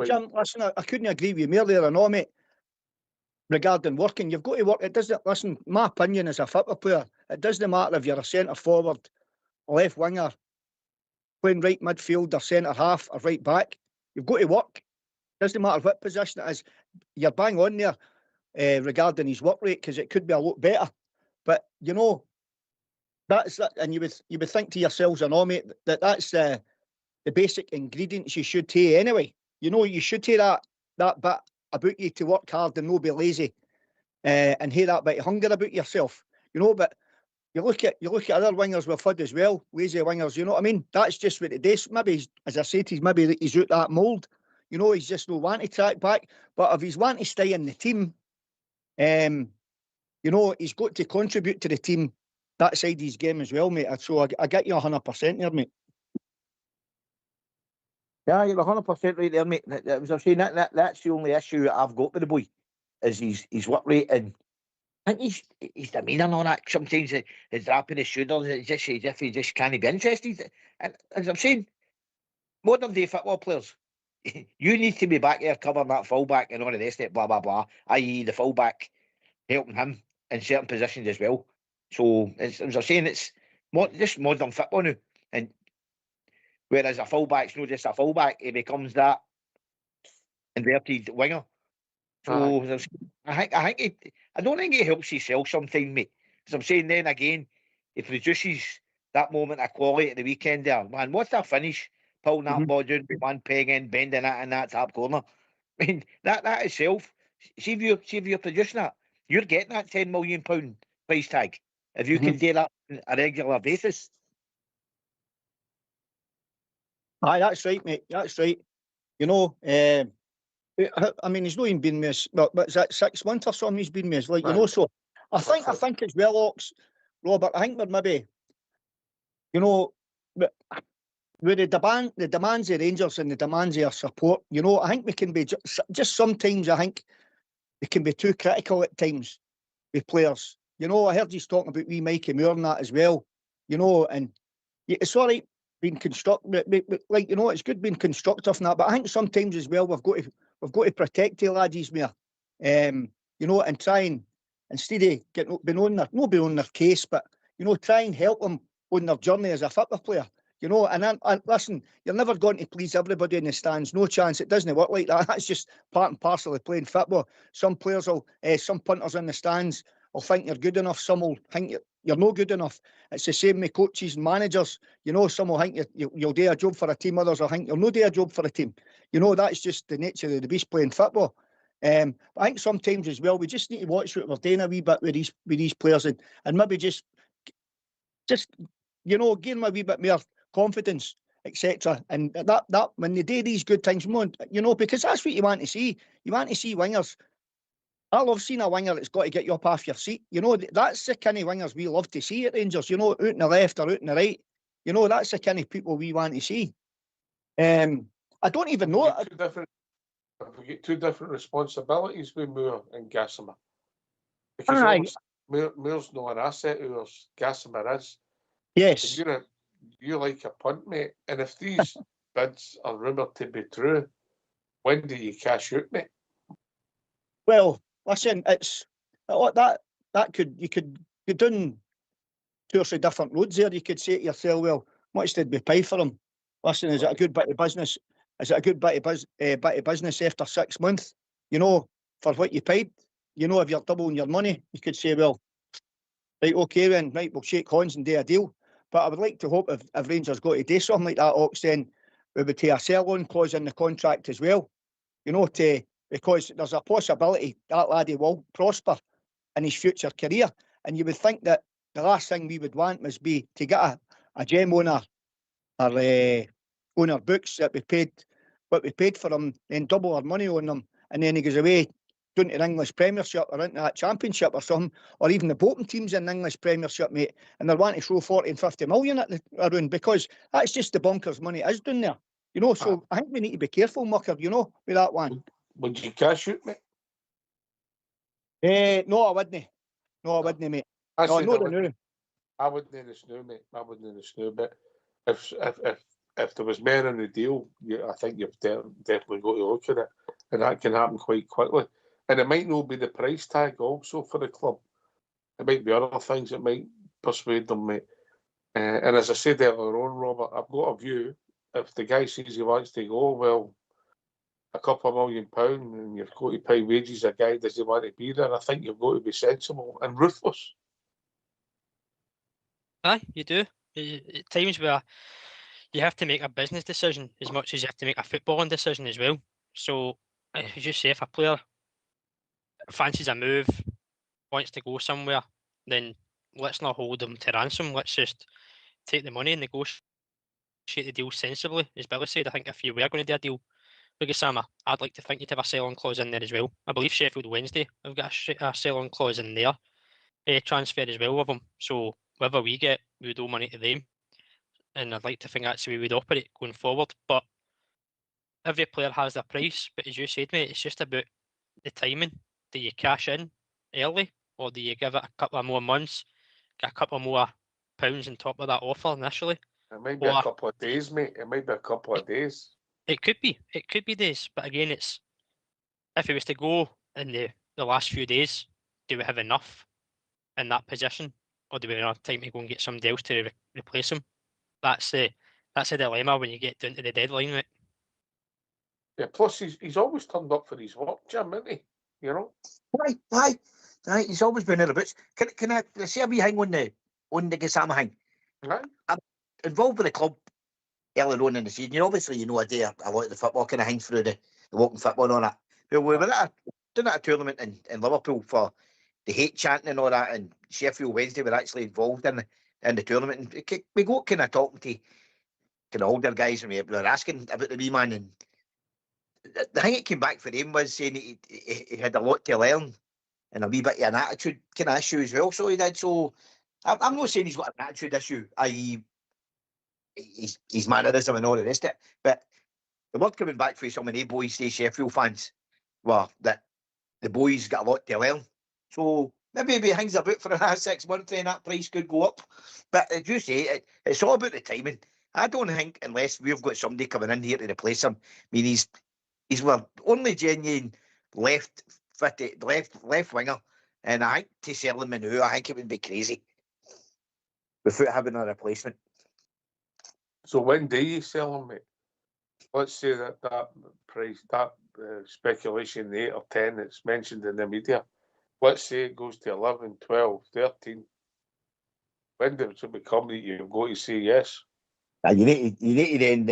Jim, listen, I couldn't agree with you more there or no, mate. Regarding working, you've got to work. It doesn't, listen, my opinion as a football player, it doesn't matter if you're a centre forward, left winger, playing right midfield or centre half or right back. You've got to work. It doesn't matter what position it is. You're bang on there regarding his work rate, because it could be a lot better. But you know, that's that, and you would think to yourselves, and all, mate, that's the basic ingredients you should take anyway. You know, you should take that bit about you to work hard and not be lazy, and have that bit of hunger about yourself. You know, but you look at other wingers we've had as well, lazy wingers. You know what I mean? That's just what it is. Maybe as I said, he's out that mould. You know, he's just no want to track back. But if he's want to stay in the team, you know, he's got to contribute to the team, that side of his game as well, mate. So I get you 100% there, mate. Yeah, you're 100% right there, mate. As I'm saying, that's the only issue I've got with the boy, is his work rate, and I think his demeanour and all that. Sometimes he's dropping his shoulders, it's just as if he just can't be interested. And as I'm saying, modern day football players, you need to be back there covering that fullback and all the rest of it, blah, blah, blah, i.e. the fullback helping him in certain positions as well. So as I was saying, it's just modern football now. And whereas a fullback's not just a fullback, he becomes that inverted winger. So I don't think he helps himself sometimes, mate. As I'm saying, then again, he produces that moment of quality at the weekend there. Man, what's that finish? Pulling that ball down with one peg in, bending it in that top corner. I mean, that itself, see if you're producing that, you're getting that £10 million price tag if you can do that on a regular basis. Aye, that's right, mate. That's right. You know, I mean, he's not even been with us. But is that 6 months or something? He's been with us, like you know. So I think as well, Ox, Robert. I think we're maybe, you know, with the demands of Rangers and the demands of our support. You know, I think we can be just sometimes. I think we can be too critical at times with players. You know, I heard he's talking about wee Mikey Moore and that as well. You know, and it's all right being constructive, like you know, it's good being constructive and that. But I think sometimes as well we've got to protect the laddies more, you know, and try and instead of being on their case, but you know, try and help them on their journey as a football player. You know, and listen, you're never going to please everybody in the stands. No chance. It doesn't work like that. That's just part and parcel of playing football. Some players some punters in the stands will think you're good enough. Some will think you're not good enough. It's the same with coaches and managers. You know, some will think you'll do a job for a team. Others will think you'll not do a job for a team. You know, that's just the nature of the beast playing football. But I think sometimes as well, we just need to watch what we're doing a wee bit with these players and maybe just you know, gain a wee bit more confidence, etc. And that when they do these good things, you know, because that's what you want to see. You want to see wingers. I love seeing a winger that's got to get you up off your seat. You know, that's the kind of wingers we love to see at Rangers. You know, out in the left or out in the right. You know, that's the kind of people we want to see. I don't even know. We get two different responsibilities with Moore and Gassimer. Because Moore's not an asset of ours, Gassimer is. Yes. You like a punt, mate. And if these bids are rumoured to be true, when do you cash out, mate? Well, listen, it's you could go down 2 or 3 different roads there. You could say to yourself, well, much did we pay for them? Listen, is it a good bit of business? Is it a good bit of business after 6 months? You know, for what you paid. You know, if you're doubling your money, you could say, well, right, okay, then, right, we'll shake hands and do a deal. But I would like to hope if Rangers got to do something like that, Ox, then we would take a sell-on clause in the contract as well. You know, because there's a possibility that laddie will prosper in his future career. And you would think that the last thing we would want must be to get a gem on our books that we paid what we paid for him, then double our money on them, and then he goes away down to the English Premiership or into that Championship or something, or even the bottom teams in the English Premiership, mate, and they're wanting to throw 40 and 50 million around because that's just the bonkers money is down there. You know, so I think we need to be careful, Mucker, you know, with that one. Would you cash out, mate? No, I wouldn't. No, I wouldn't, mate. I wouldn't in the snow, mate. I wouldn't in the snow, but if there was more in the deal, I think you've definitely got to look at it, and that can happen quite quickly. And it might not be the price tag also for the club. It might be other things that might persuade them, mate. And as I said earlier on, Robert, I've got a view. If the guy says he wants to go, well, a couple of £1 million and you've got to pay wages, a guy doesn't want to be there, I think you've got to be sensible and ruthless. Aye, you do. At times where you have to make a business decision as much as you have to make a footballing decision as well. So, as you say, if a player fancies a move, wants to go somewhere, then let's not hold them to ransom. Let's just take the money and negotiate the deal sensibly. As Billy said, I think if you were going to do a deal with Gassama, I'd like to think you'd have a sell-on clause in there as well. I believe Sheffield Wednesday have got a sell-on clause in their transfer as well with them. So whatever we get, we would owe money to them. And I'd like to think that's the way we'd operate going forward. But every player has their price. But as you said, mate, it's just about the timing. Do you cash in early, or do you give it a couple of more months, get a couple more pounds on top of that offer initially? It might be a couple of days, mate. It might be a couple of days. It could be. It could be days. But again, it's if it was to go in the last few days, do we have enough in that position or do we have time to go and get somebody else to replace him? That's the dilemma when you get down to the deadline, right? Yeah, plus he's always turned up for his work, Jim, isn't he? You know? Aye. He's always been in the boots. Can I say a wee thing on the Gassama thing? Right? I'm involved with the club earlier on in the season. Obviously, I do a lot of the football kind of thing through the walking football and all that. But we were doing a tournament in Liverpool for the hate chanting and all that, and Sheffield Wednesday were actually involved in the tournament. And we got kind of talking to kind of older guys, and we were asking about the wee man, and the thing that came back for him was saying he had a lot to learn and a wee bit of an attitude kind of issue as well. So he did. So I'm not saying he's got an attitude issue, i.e. His mannerism and all the rest of it, but the word coming back from some of the boys, say Sheffield fans, were that the boys got a lot to learn. So maybe if he hangs about for another 6 months, then that price could go up. But as you say, it's all about the timing. I don't think unless we've got somebody coming in here to replace him. I mean, he's our only genuine left winger, and I think to sell him now, I think it would be crazy without having a replacement. So when do you sell him, mate? Let's say that price, that speculation, the 8 or 10 that's mentioned in the media, let's say it goes to 11, 12, 13. When does it become that you've got to say yes? You need to then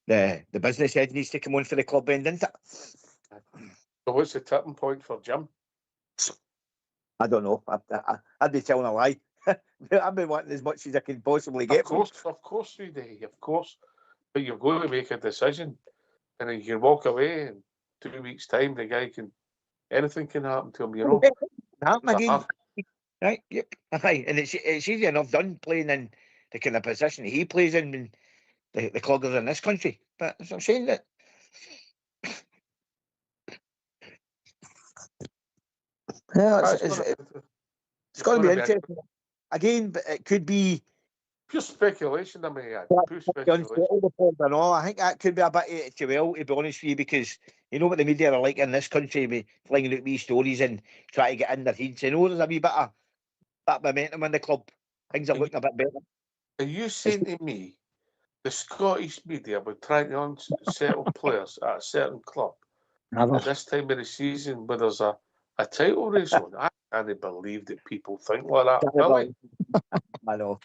the business head needs to come on for the club end, isn't it? So what's the tipping point for Jim? I don't know. I'd be telling a lie. I've been wanting as much as I can possibly get. Of course we do, of course. But you've got to make a decision, and then you can walk away in 2 weeks' time. The guy anything can happen to him, you know. Happen again, right? Yep. Aye, and it's easy enough done playing in the kind of position he plays in the cloggers in this country. But as I'm saying that. Yeah, it's going to be interesting. Again, but it could be pure speculation. I mean, pure speculation. I think that could be a bit too well, to be honest with you, because you know what the media are like in this country, with flinging out these stories and trying to get in their heads. You know, there's a wee bit of momentum in the club. Things are looking a bit better. Are you saying to me the Scottish media were trying to unsettle players at a certain club at this time of the season where there's a title race on? I can't believe that people think like that, really. I know.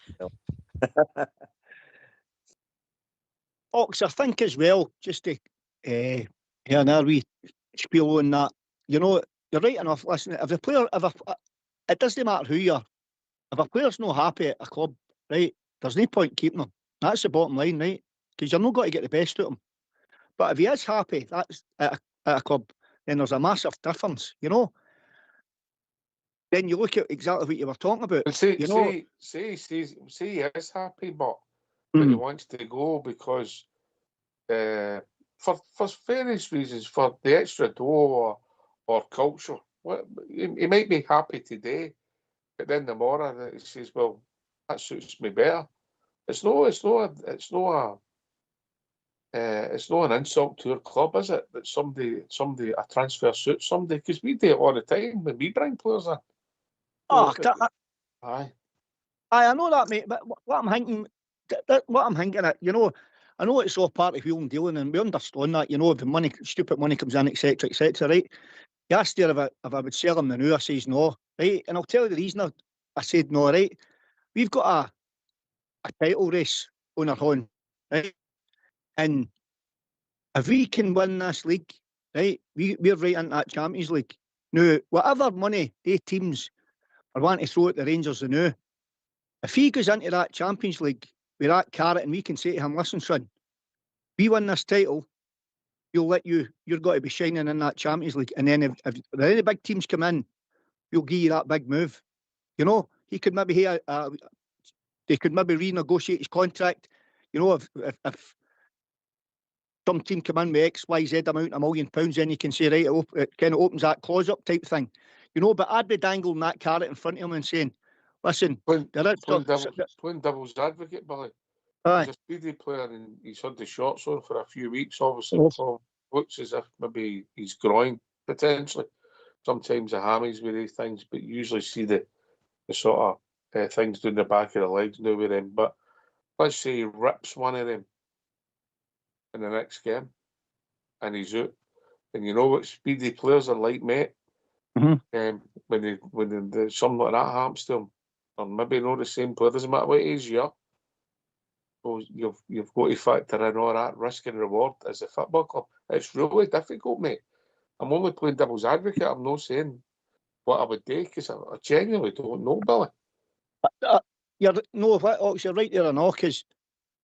Ox, I think as well, just to hear another wee spiel on that, you're right enough. Listen, if the player, it doesn't matter who you are, if a player's not happy at a club, right, there's no point keeping them. That's the bottom line, right? Because you're not going to get the best out of him. But if he is happy, that's at a club, then there's a massive difference, Then you look at exactly what you were talking about. Say he is happy, but he wants to go because for various reasons, for the extra dough or culture. He might be happy today, but then tomorrow he says, "Well, that suits me better." It's not an insult to our club, is it? That somebody a transfer suits somebody, because we do it all the time when we bring players in. Aye, I know that, mate. But what I'm thinking, I know it's all part of wheel and dealing, and we understand that. If stupid money comes in, etc., right? You asked her if I would sell him the new. I says no, right? And I'll tell you the reason I said no, right? We've got a title race on our hand, right? And if we can win this league, right, we're right into that Champions League. Now, whatever money they teams are wanting to throw at the Rangers now, if he goes into that Champions League with that carrot and we can say to him, "Listen, son, we win this title, you're got to be shining in that Champions League. And then if any big teams come in, we'll give you that big move." He could maybe they could maybe renegotiate his contract. If some team come in with XYZ amount of £1 million, then you can say, right, it kind of opens that clause up type thing. But I'd be dangling that carrot in front of him and saying, "Listen, playing devil's advocate, Billy. He's a speedy player and he's had the shots on for a few weeks, obviously. Looks as if maybe he's groin, potentially. Sometimes the hammies with these things, but you usually see the sort of things down the back of the legs now with him. But let's say he rips one of them in the next game and he's out. And you know what speedy players are like, mate? Mhm. When something like that happens to them, or maybe not the same player, doesn't matter what age you are. So you've got to factor in all that risk and reward as a football club. It's really difficult, mate. I'm only playing devil's advocate. I'm not saying what I would do because I genuinely don't know, Billy. You're right there, and all, because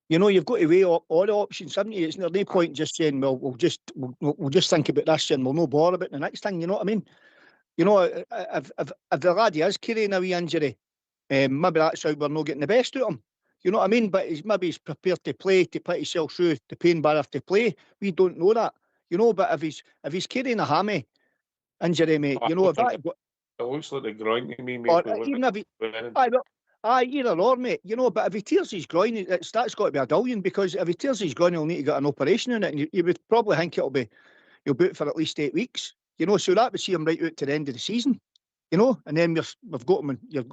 you've got to weigh up all the options, haven't you? It's no point just saying, well, we'll just think about this and we'll no bother about the next thing. You know what I mean? If the lad is carrying a wee injury, maybe that's how we're not getting the best out of him. You know what I mean? But he's prepared to play, to put himself through the pain barrier to play. We don't know that. But if he's carrying a hammy injury, mate, if that, it looks like the groin to me, mate. or even if he, either or, mate. But if he tears his groin, that's got to be a billion, because if he tears his groin, he'll need to get an operation in it, and you would probably think he'll be out for at least 8 weeks. So that would see him right out to the end of the season. And then we've got him, and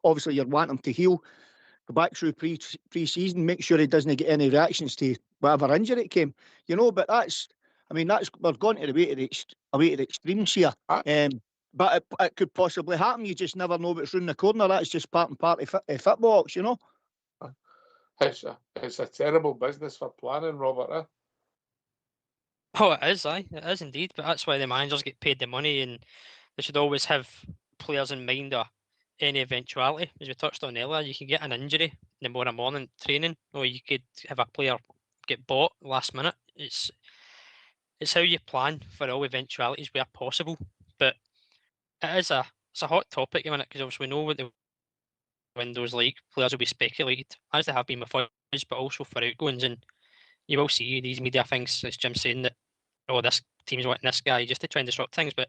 obviously you're wanting him to heal, go back through pre-season, make sure he doesn't get any reactions to whatever injury it came. But we're going to the extremes here. But it could possibly happen. You just never know what's round the corner. That's just part and part of football, It's a terrible business for planning, Robert. Oh, it is, aye. It is indeed. But that's why the managers get paid the money, and they should always have players in mind of any eventuality. As we touched on earlier, you can get an injury in the morning training, or you could have a player get bought last minute. It's how you plan for all eventualities where possible. But it's a hot topic, because obviously we know what the windows like. Players will be speculated, as they have been with us, but also for outgoings. And you will see these media things, as Jim's saying, that this team's wanting this guy just to try and disrupt things. But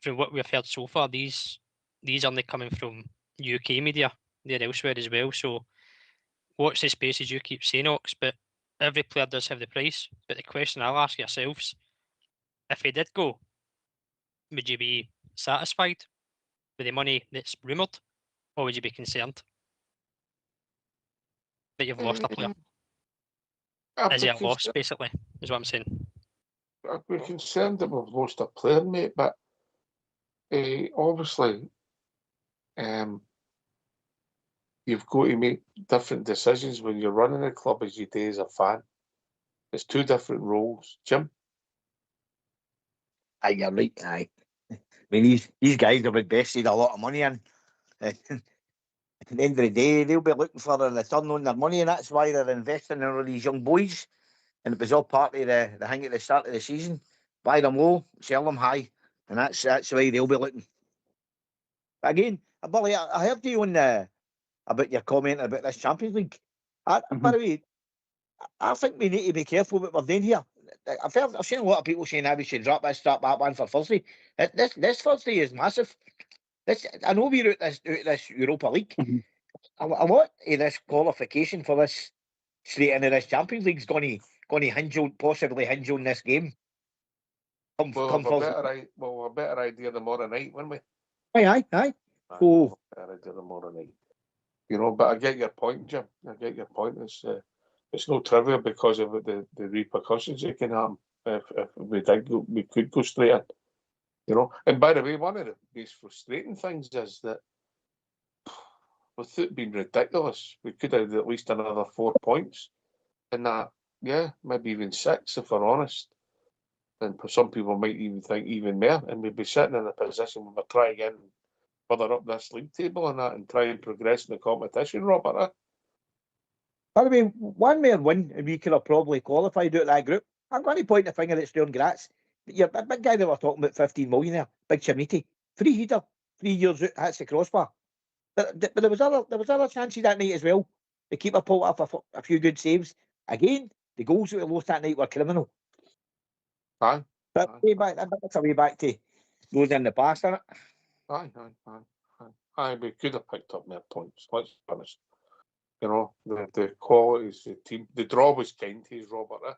from what we've heard so far, these aren't coming from UK media; they're elsewhere as well. So watch the space, as you keep saying, Ox. But every player does have the price. But the question I'll ask yourselves: if he did go, would you be satisfied with the money that's rumoured, or would you be concerned that you've lost a player? Is he a loss, basically, is what I'm saying? We're concerned that we've lost a player, mate, but obviously you've got to make different decisions when you're running a club as you do as a fan. It's two different roles. Jim? Aye, you're right. Aye. These guys have invested a lot of money in. At the end of the day, they'll be looking for a return on their money, and that's why they're investing in all these young boys. And it was all part of the thing at the start of the season. Buy them low, sell them high, and that's the way they'll be looking. But again, Billy, I heard you on about your comment about this Champions League. By the way, I think we need to be careful what we're doing here. I've seen a lot of people saying we should drop that one for Thursday. This Thursday is massive. I know we're out this Europa League. A lot of this qualification for this straight into this Champions League is going to possibly hinge on this game. We'll have a better idea tomorrow night, won't we? Aye. Better idea tomorrow night. But I get your point, Jim. I get your point. It's no trivial because of the repercussions that can happen if we could go straight in. And by the way, one of the most frustrating things is that with it being ridiculous, we could have at least another 4 points. And that, maybe even 6 if we're honest. And some people might even think even more. And we'd be sitting in a position where we're trying again further up this league table and try and progress in the competition, Robert. By the way, one more win and we could have probably qualified out of that group. I'm going to point the finger at Stuart Gratz. You're a big guy that we're talking about, 15 million there, big Chimiti. 3 heater, 3 years out, hits the crossbar. But there was other chances that night as well. The keeper pulled off a few good saves. Again, the goals that we lost that night were criminal. Aye. But that's a way back to those in the past, isn't it? Aye, we could have picked up more points, let's be honest. The qualities, the team, the draw was kind to us, Robert.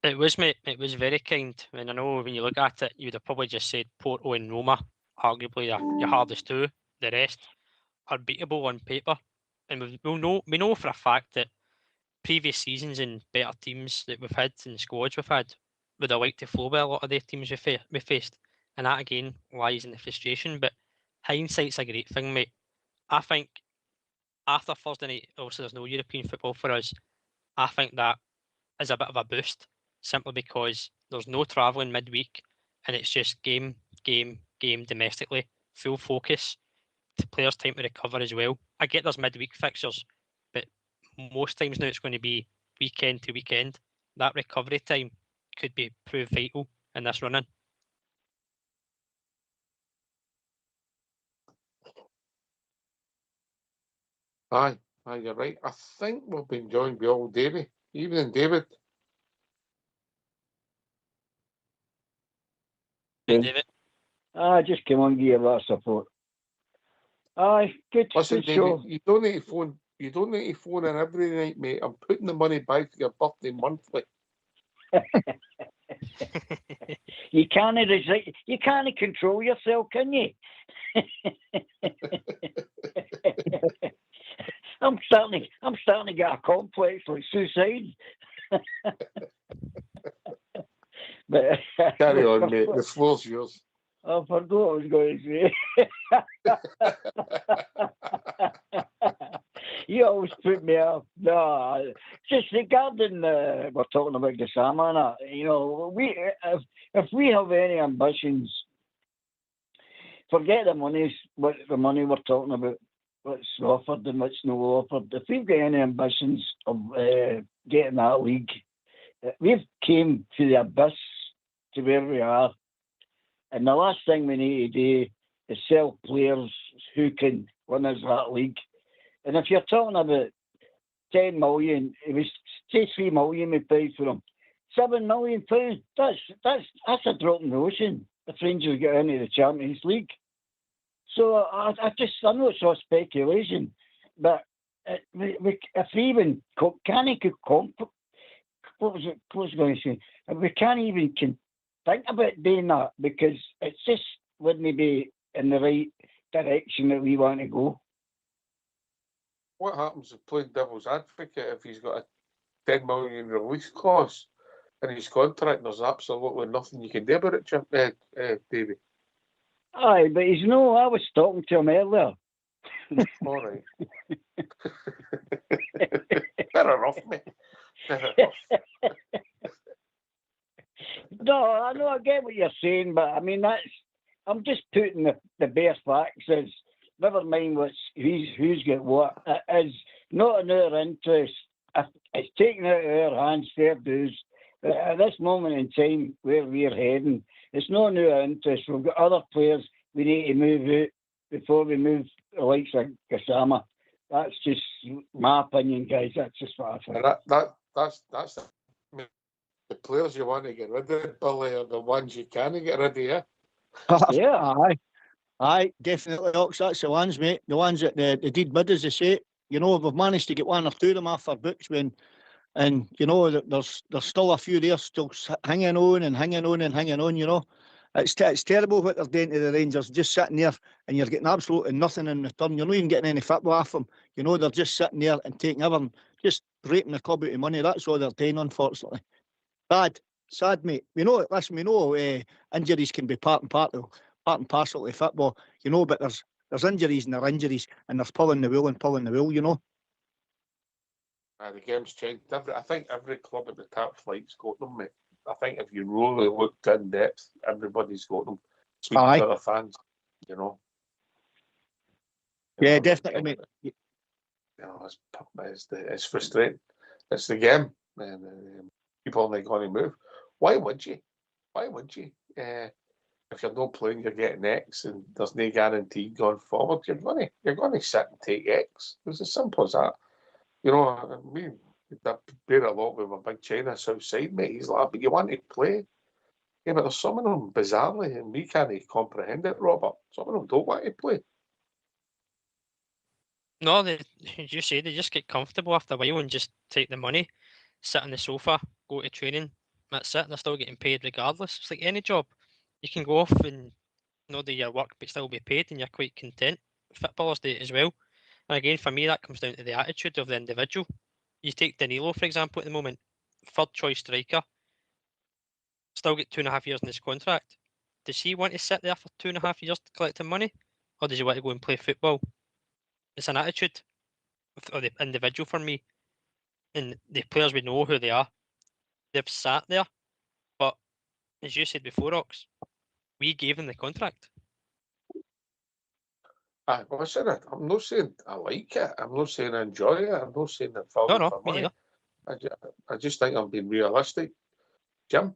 It was, mate. It was very kind. And I know when you look at it, you'd have probably just said Porto and Roma, arguably your hardest two. The rest, are beatable on paper, and we know for a fact that previous seasons and better teams that we've had and squads we've had would have liked to flow with a lot of the teams we faced, and that again lies in the frustration. But hindsight's a great thing, mate. I think after Thursday night, obviously there's no European football for us. I think that is a bit of a boost, simply because there's no travelling midweek, and it's just game domestically, full focus. The players' time to recover as well. I get there's midweek fixtures, but most times now it's going to be weekend to weekend. That recovery time could be proved vital in this running. Aye, you're right. I think we've been joined by old Davy. Evening, David. David, I just came on to give you a lot of support. Aye, good. Listen, Good David, show. you don't need to phone. You don't need to phone in every night, mate. I'm putting the money back to your birthday monthly. You can't control yourself, can you? I'm starting to get a complex like suicide. But Carry on, mate. The floor's yours. I forgot what I was going to say. You always put me off. No, just regarding we're talking about the Sama and that. You know, if we have any ambitions, forget the money. What the money we're talking about, what's offered and what's not offered. If we've got any ambitions of getting that league, we've came to the abyss to where we are. And the last thing we need to do is sell players who can win us that league. And if you're talking about 10 million, it was say 3 million we paid for them. £7 million, that's a drop in the ocean if Rangers get into the Champions League. So I know it's all speculation, but if we even what was I going to say? We can't even think about doing that because it's just wouldn't be in the right direction that we want to go. What happens if playing devil's advocate if he's got a 10 million release clause in his contract? There's absolutely nothing you can do about it, Davey. Aye, but he's no. I was talking to him earlier. All right. Fair enough, mate. Fair enough. No, I know. I get what you're saying, but I mean I'm just putting the bare facts as. Never mind who's got what. It is not in our interest. It's taken out of our hands, fair dues. At this moment in time, where we're heading, it's not in our interest. We've got other players we need to move out before we move the likes of Gassama. That's just my opinion, guys. That's just what I think. That's the players you want to get rid of, Billy, are the ones you can't get rid of, yeah? Yeah, aye, definitely, Ox. That's the ones, mate. The ones that they did bid, as they say. You know, we've managed to get one or two of them off our books and you know, there's still a few there still hanging on. You know, it's terrible what they're doing to the Rangers. Just sitting there and you're getting absolutely nothing in return. You're not even getting any football off them. You know, they're just sitting there and taking everything, just raping the club out of money. That's all they're doing, unfortunately. Sad, mate. We know injuries can be part and parcel of football, you know, but there's injuries and there are injuries and there's pulling the wool, you know. The game's changed. I think every club at the top flight's got them, mate. I think if you really looked in depth, everybody's got them. Speaking to other fans, you know. Yeah, definitely, mate. You know, it's frustrating. It's the game, and people aren't going to move. Why would you? If you're not playing, you're getting X, and there's no guarantee going forward. You're going to sit and take X. It's as simple as that. You know, I mean, I bear a lot with my big China outside, mate. He's like, but you want to play? Yeah, but there's some of them bizarrely, and we can't comprehend it, Robert. Some of them don't want to play. No, as you say, they just get comfortable after a while and just take the money, sit on the sofa, go to training. That's it. They're still getting paid regardless. It's like any job. You can go off and not do your work, but still be paid, and you're quite content. footballers do it as well. And again, for me, that comes down to the attitude of the individual. You take Danilo, for example, at the moment, third choice striker, still get 2.5 years in his contract. Does he want to sit there for 2.5 years collecting money? Or does he want to go and play football? It's an attitude of the individual for me. And the players, we know who they are. They've sat there. But as you said before, Ox, we gave them the contract. Listen, I'm not saying I like it. I'm not saying I enjoy it. I'm not saying I'm falling for me money. neither. I just think I'm being realistic. Jim?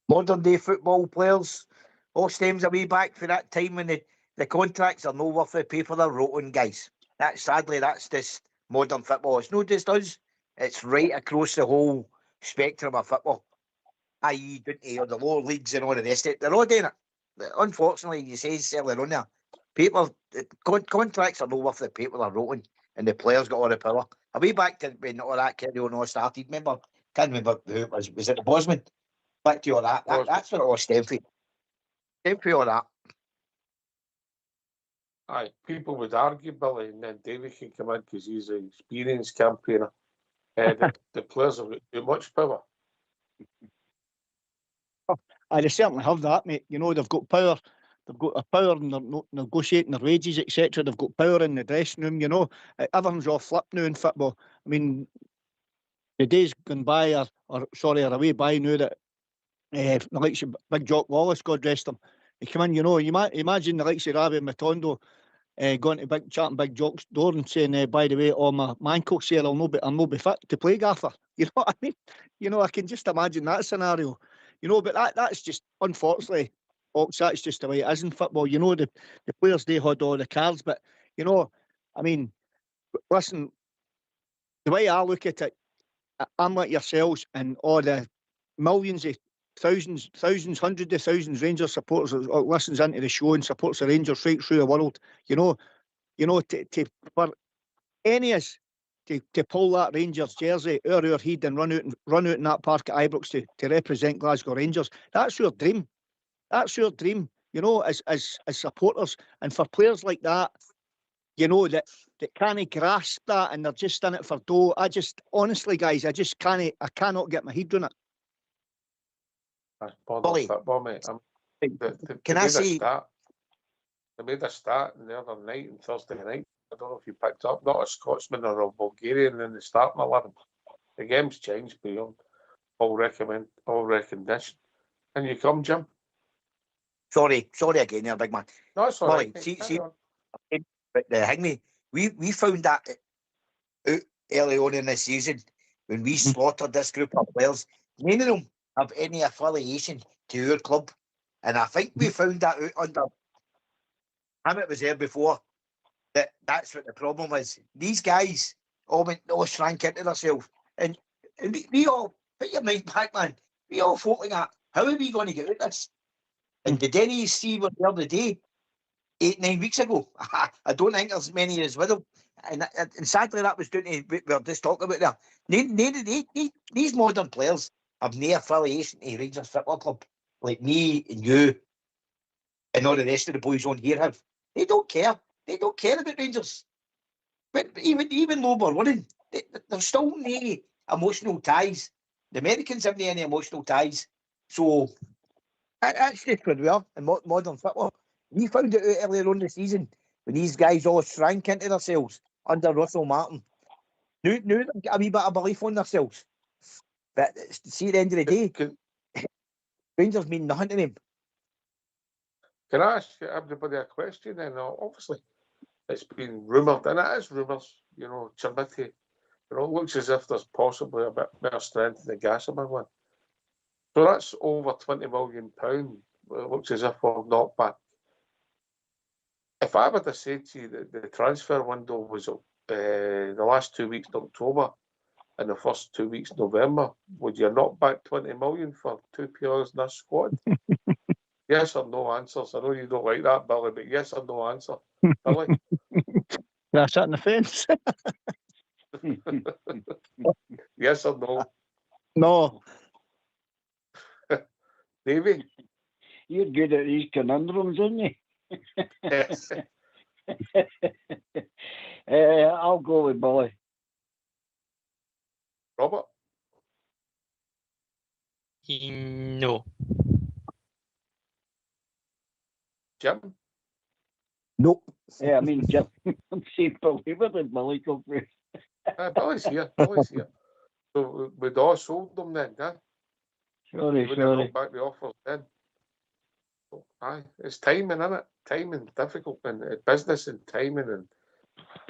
Modern day football players all stems away back for that time when the contracts are no worth the paper they're wrote on, guys. Sadly, that's just modern football. It's not just us. It's right across the whole spectrum of football. I.e., down to the lower leagues and all the rest of it. They're all doing it. Unfortunately, you say earlier on there, contracts are no worth the paper they're wrote on, and the players got all the power. Away back to when all that carry on all started, can't remember who it was. Was it the Bosman? Back to all that. That's what it all stemmed from. Stemmed from all that. Aye, people would argue, Billy, and then Davey can come in because he's an experienced campaigner. The players have got too much power. They certainly have that, mate. You know, they've got power. They've got a power in their negotiating their wages, etc. They've got power in the dressing room. You know, everything's all flipped now in football. I mean, the days gone by are away by now that the likes of Big Jock Wallace, God rest him, he come in. You know, imagine the likes of Ravi Matondo going to Big Jock's door and saying, by the way, my ankle's here, I'm no be fit to play, Gaffer. You know what I mean? You know, I can just imagine that scenario. You know, but that's just, unfortunately, that's just the way it is in football. You know, the players, they hold all the cards, but, you know, I mean, listen, the way I look at it, I'm like yourselves and all the millions of thousands, hundreds of thousands Rangers supporters that listens into the show and supports the Rangers right through the world. You know, for any of us to pull that Rangers jersey out of our head and run out in that park at Ibrox to represent Glasgow Rangers, that's your dream. That's your dream. You know, as supporters, and for players like that, you know, that can't grasp that and they're just in it for dough. Honestly, guys, I cannot get my head around it. That's modern football, mate. Can I say? They made a start the other night, and Thursday night. I don't know if you picked up, not a Scotsman or a Bulgarian in the starting 11. The game's changed beyond all recognition. And you come, Jim? Sorry again, there, big man. No, it's all right. See, but the Hingley, we found that out early on in the season when we slaughtered this group of players. None of them have any affiliation to our club, and I think we found that out under him. It was there before. That's what the problem was. These guys all shrank into themselves, and we all put your mind back, man. We all thought like that. How are we going to get out of this? And did any see what the other day? 8-9 weeks ago. I don't think there's many as with them. And sadly, that was down to what we were just talking about there. These modern players have no affiliation to Rangers Football Club, like me and you and all the rest of the boys on here have. They don't care. They don't care about Rangers. But even though we're winning, there's still no emotional ties. The Americans have no any emotional ties. So that's just where we are in modern football. We found it out earlier on in the season when these guys all shrank into themselves under Russell Martin. Now they've got a wee bit of belief on themselves. But see, at the end of the day, Rangers mean nothing to them. Can I ask everybody a question? And obviously, it's been rumoured, and it is rumours, you know, Chimity. You know, it looks as if there's possibly a bit better strength in the Gossamer one. So that's over £20 million. It looks as if we're not back. If I were to say to you that the transfer window was the last 2 weeks in October and the first 2 weeks in November, would you not back 20 million for two players in this squad? Yes or no answers. I know you don't like that, Billy, but yes or no answer. Billy? That's on the fence. Yes or no? No. Davey? You're good at these conundrums, aren't you? I'll go with Billy. Robert? No. Jim? Nope. Yeah, I mean, Jim, I'm saying Billy. Where did Billy come from? Billy's here. Billy's here. So we'd all sold them then, yeah? Sorry, We wouldn't sorry. have brought back the offers then. So, aye, it's timing, isn't it? Timing's difficult, and business and timing, and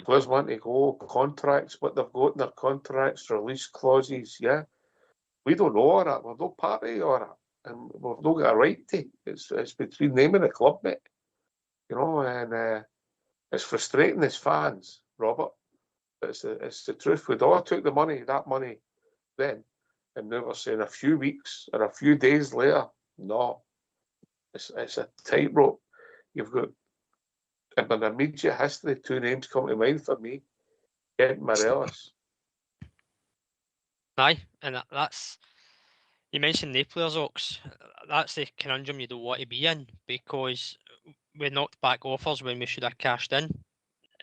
players want to go, contracts, what they've got in their contracts, release clauses, yeah. We don't know all that. We're no party to all that. And we've not got a right to. It's between them and the club, mate. You know, and it's frustrating as fans, Robert. But it's the truth. We'd all took the money, that money then, and now we're saying a few weeks or a few days later, no. It's a tightrope. You've got, in an immediate history, two names come to mind for me. Kent Morelos. Aye, and that's, you mentioned the players, Ox. That's the conundrum you don't want to be in, because we knocked back offers when we should have cashed in.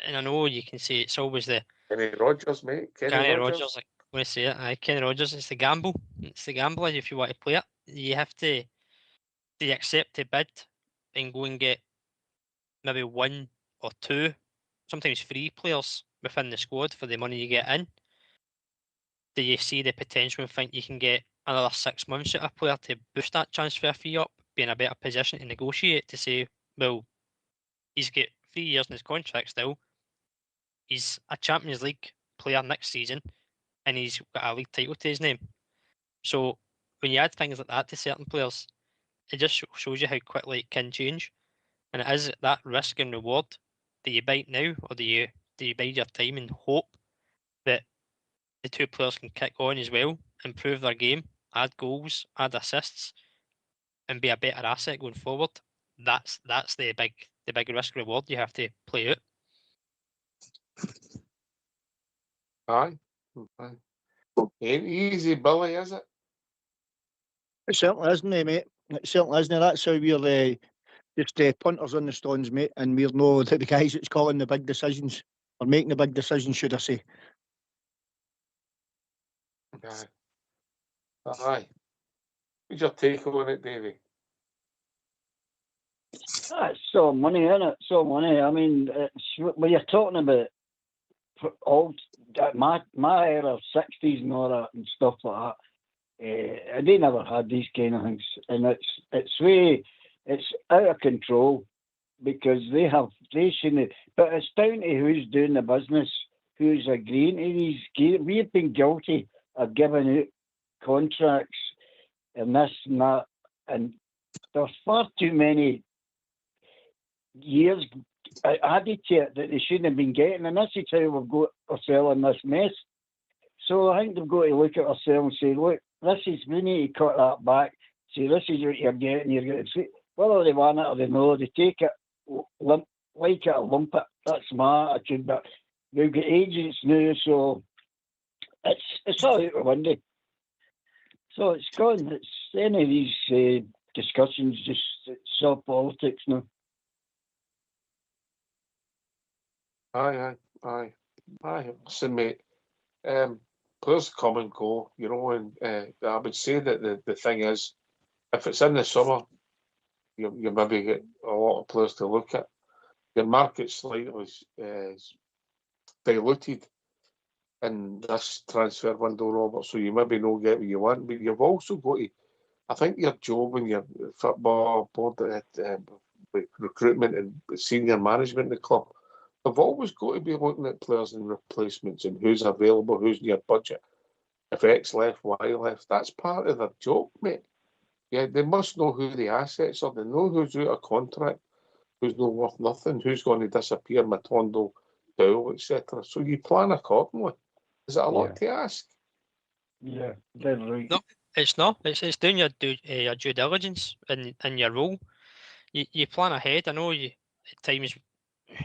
And I know you can say it's always the Kenny Rogers, mate. Kenny Rogers. I want to say it. Aye, Kenny Rogers. It's the gamble. It's the gamble. If you want to play it, you have to accept the bid and go and get maybe one or two, sometimes three players within the squad for the money you get in. Do you see the potential and think you can get another 6 months at a player to boost that transfer fee up, be in a better position to negotiate, to say, well, he's got 3 years in his contract still, he's a Champions League player next season, and he's got a league title to his name. So when you add things like that to certain players, it just shows you how quickly it can change. And it is that risk and reward. Do you bite now, or do you bide your time and hope that the two players can kick on as well, improve their game, add goals, add assists, and be a better asset going forward? That's the big risk reward you have to play out. Aye. Ain't easy, Billy, is it? It certainly isn't, mate. It certainly isn't. That's how we're just punters on the stones, mate, and we're no the guys that's calling the big decisions, or making the big decisions, should I say. Aye. Aye. What's your take on it, Davey? It's so money, isn't it? So money. I mean, when you're talking about old, my era, 60s and all that and stuff like that, they never had these kind of things, and it's out of control, because they shouldn't. But it's down to who's doing the business, who's agreeing to these. We've been guilty of giving out contracts and this and that, and there's far too many years added to it that they shouldn't have been getting, and this is how we've got ourselves in this mess. So I think they've got to look at ourselves and say, look, we need to cut that back. Say, this is what you're getting. You're going to see whether they want it or they know. They take it, like it or lump it. That's my attitude. But we've got agents now, so it's all out the window. So it's gone. It's any of these discussions, just it's all politics now. Aye. Listen, mate. Players come and go, you know, and I would say that the thing is, if it's in the summer, you maybe get a lot of players to look at. The market slightly is diluted in this transfer window, Robert, so you maybe don't get what you want, but you've also got to, I think your job when you're football board at recruitment and senior management in the club, they've always got to be looking at players and replacements and who's available, who's in your budget. If X left, Y left, that's part of their job, mate. Yeah, they must know who the assets are. They know who's out of contract, who's not worth nothing, who's going to disappear, Matondo, Dowell, etc. So you plan accordingly. Is it a lot to ask? Yeah, dead right. No, it's not. It's doing your due diligence in your role. You plan ahead. I know you at times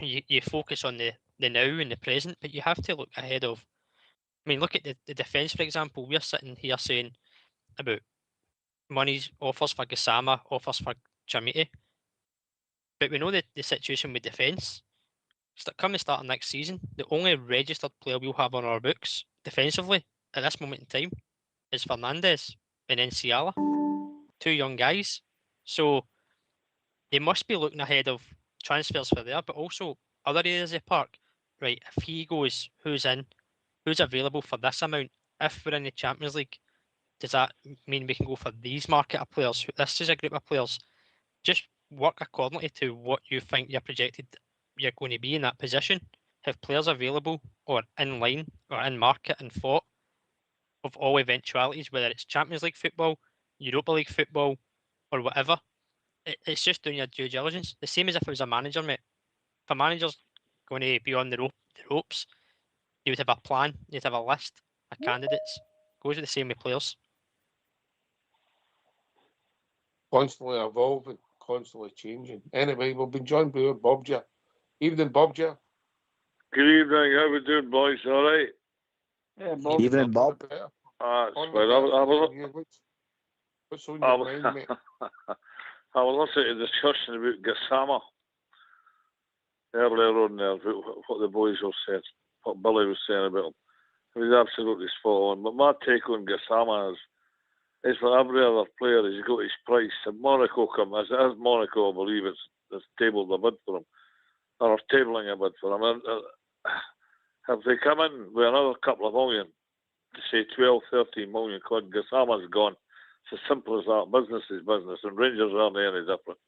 you focus on the now and the present, but you have to look ahead of. I mean, look at the defence, for example. We're sitting here saying about money's offers for Gassama, offers for Jamiti, but we know the situation with defence. Come the start of next season, the only registered player we'll have on our books defensively at this moment in time is Fernandes and Enciala, 2 young guys. So they must be looking ahead of transfers for there, but also other areas of the park. Right, if he goes, who's in, who's available for this amount? If we're in the Champions League, does that mean we can go for these market of players? This is a group of players. Just work accordingly to what you think you're projected you're going to be in that position. Have players available or in line or in market and thought of all eventualities, whether it's Champions League football, Europa League football, or whatever. It's just doing your due diligence. The same as if it was a manager, mate. If a manager's going to be on the ropes, you would have a plan, you'd have a list of candidates. Goes with the same with players. Constantly evolving, constantly changing. Anyway, we've been joined by Bobja. Evening, Bobja. Good evening, how we doing, boys? All right? Yeah, Bob. Evening, Bob. That's fine. What's on your mind, mate? I was listening to a discussion about Gassama earlier on there, what the boys were saying, what Billy was saying about him. He was absolutely spot on. But my take on Gassama is for every other player, he's got his price. If Monaco come, as it is Monaco, I believe it's tabled a bid for him, or tabling a bid for him. And, if they come in with another couple of million, to say 12, 13 million quid, Gassama's gone. It's as simple as that. Business is business, and Rangers aren't any different.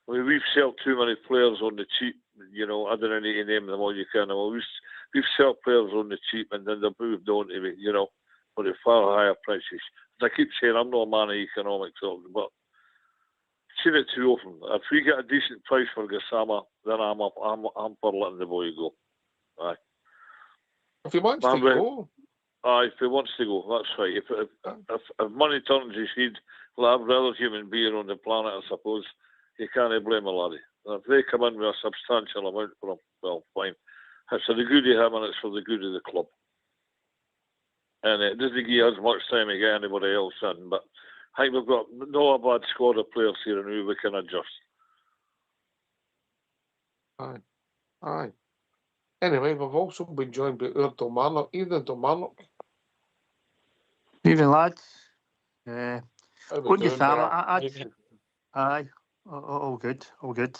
I mean, we've sold too many players on the cheap. You know, I don't need to name them all you can. Well, we've sold players on the cheap, and then they've moved on to me, you know, for the far higher prices. As I keep saying, I'm not a man of economics, but I've seen it too often. If we get a decent price for Gassama, then I'm for letting the boy go. Aye. If he wants to go. If he wants to go, that's right. If money turns his head, like every other human being on the planet, I suppose, you can't blame a laddie. If they come in with a substantial amount for him, well, fine. It's for the good of him and it's for the good of the club. And it doesn't give us much time to get anybody else in, but I think we've got no bad squad of players here and we can adjust. Aye. Anyway, we've also been joined by Kilmarnock. Evening, Kilmarnock. Evening, lads. Good Gassama. Aye, all good, all good.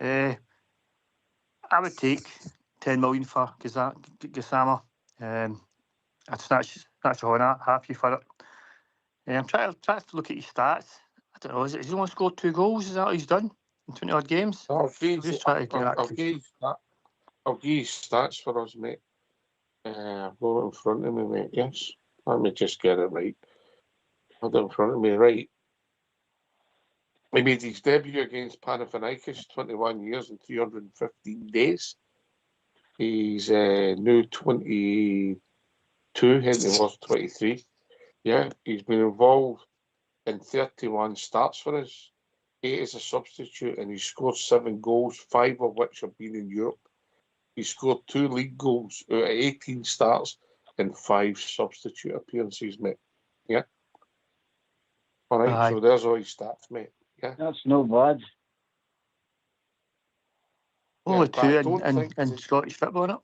I would take 10 million for Gassama. That's all. I'm happy for it. I'm trying to look at his stats. I don't know. Has he only scored 2 goals? Is that what he's done in 20 odd games? I'll give you stats for us, mate. I've got it in front of me, mate. Yes. Let me just get it right. I've got it in front of me, right. He made his debut against Panathinaikos, 21 years and 315 days. He's now 22, and he was 23. Yeah, he's been involved in 31 starts for us, 8 as a substitute, and he's scored 7 goals, 5 of which have been in Europe. He scored 2 league goals out of 18 starts and 5 substitute appearances, mate. Yeah. All right, so there's all his stats, mate. Yeah. That's no bad. Only 2 in Scottish football, isn't it?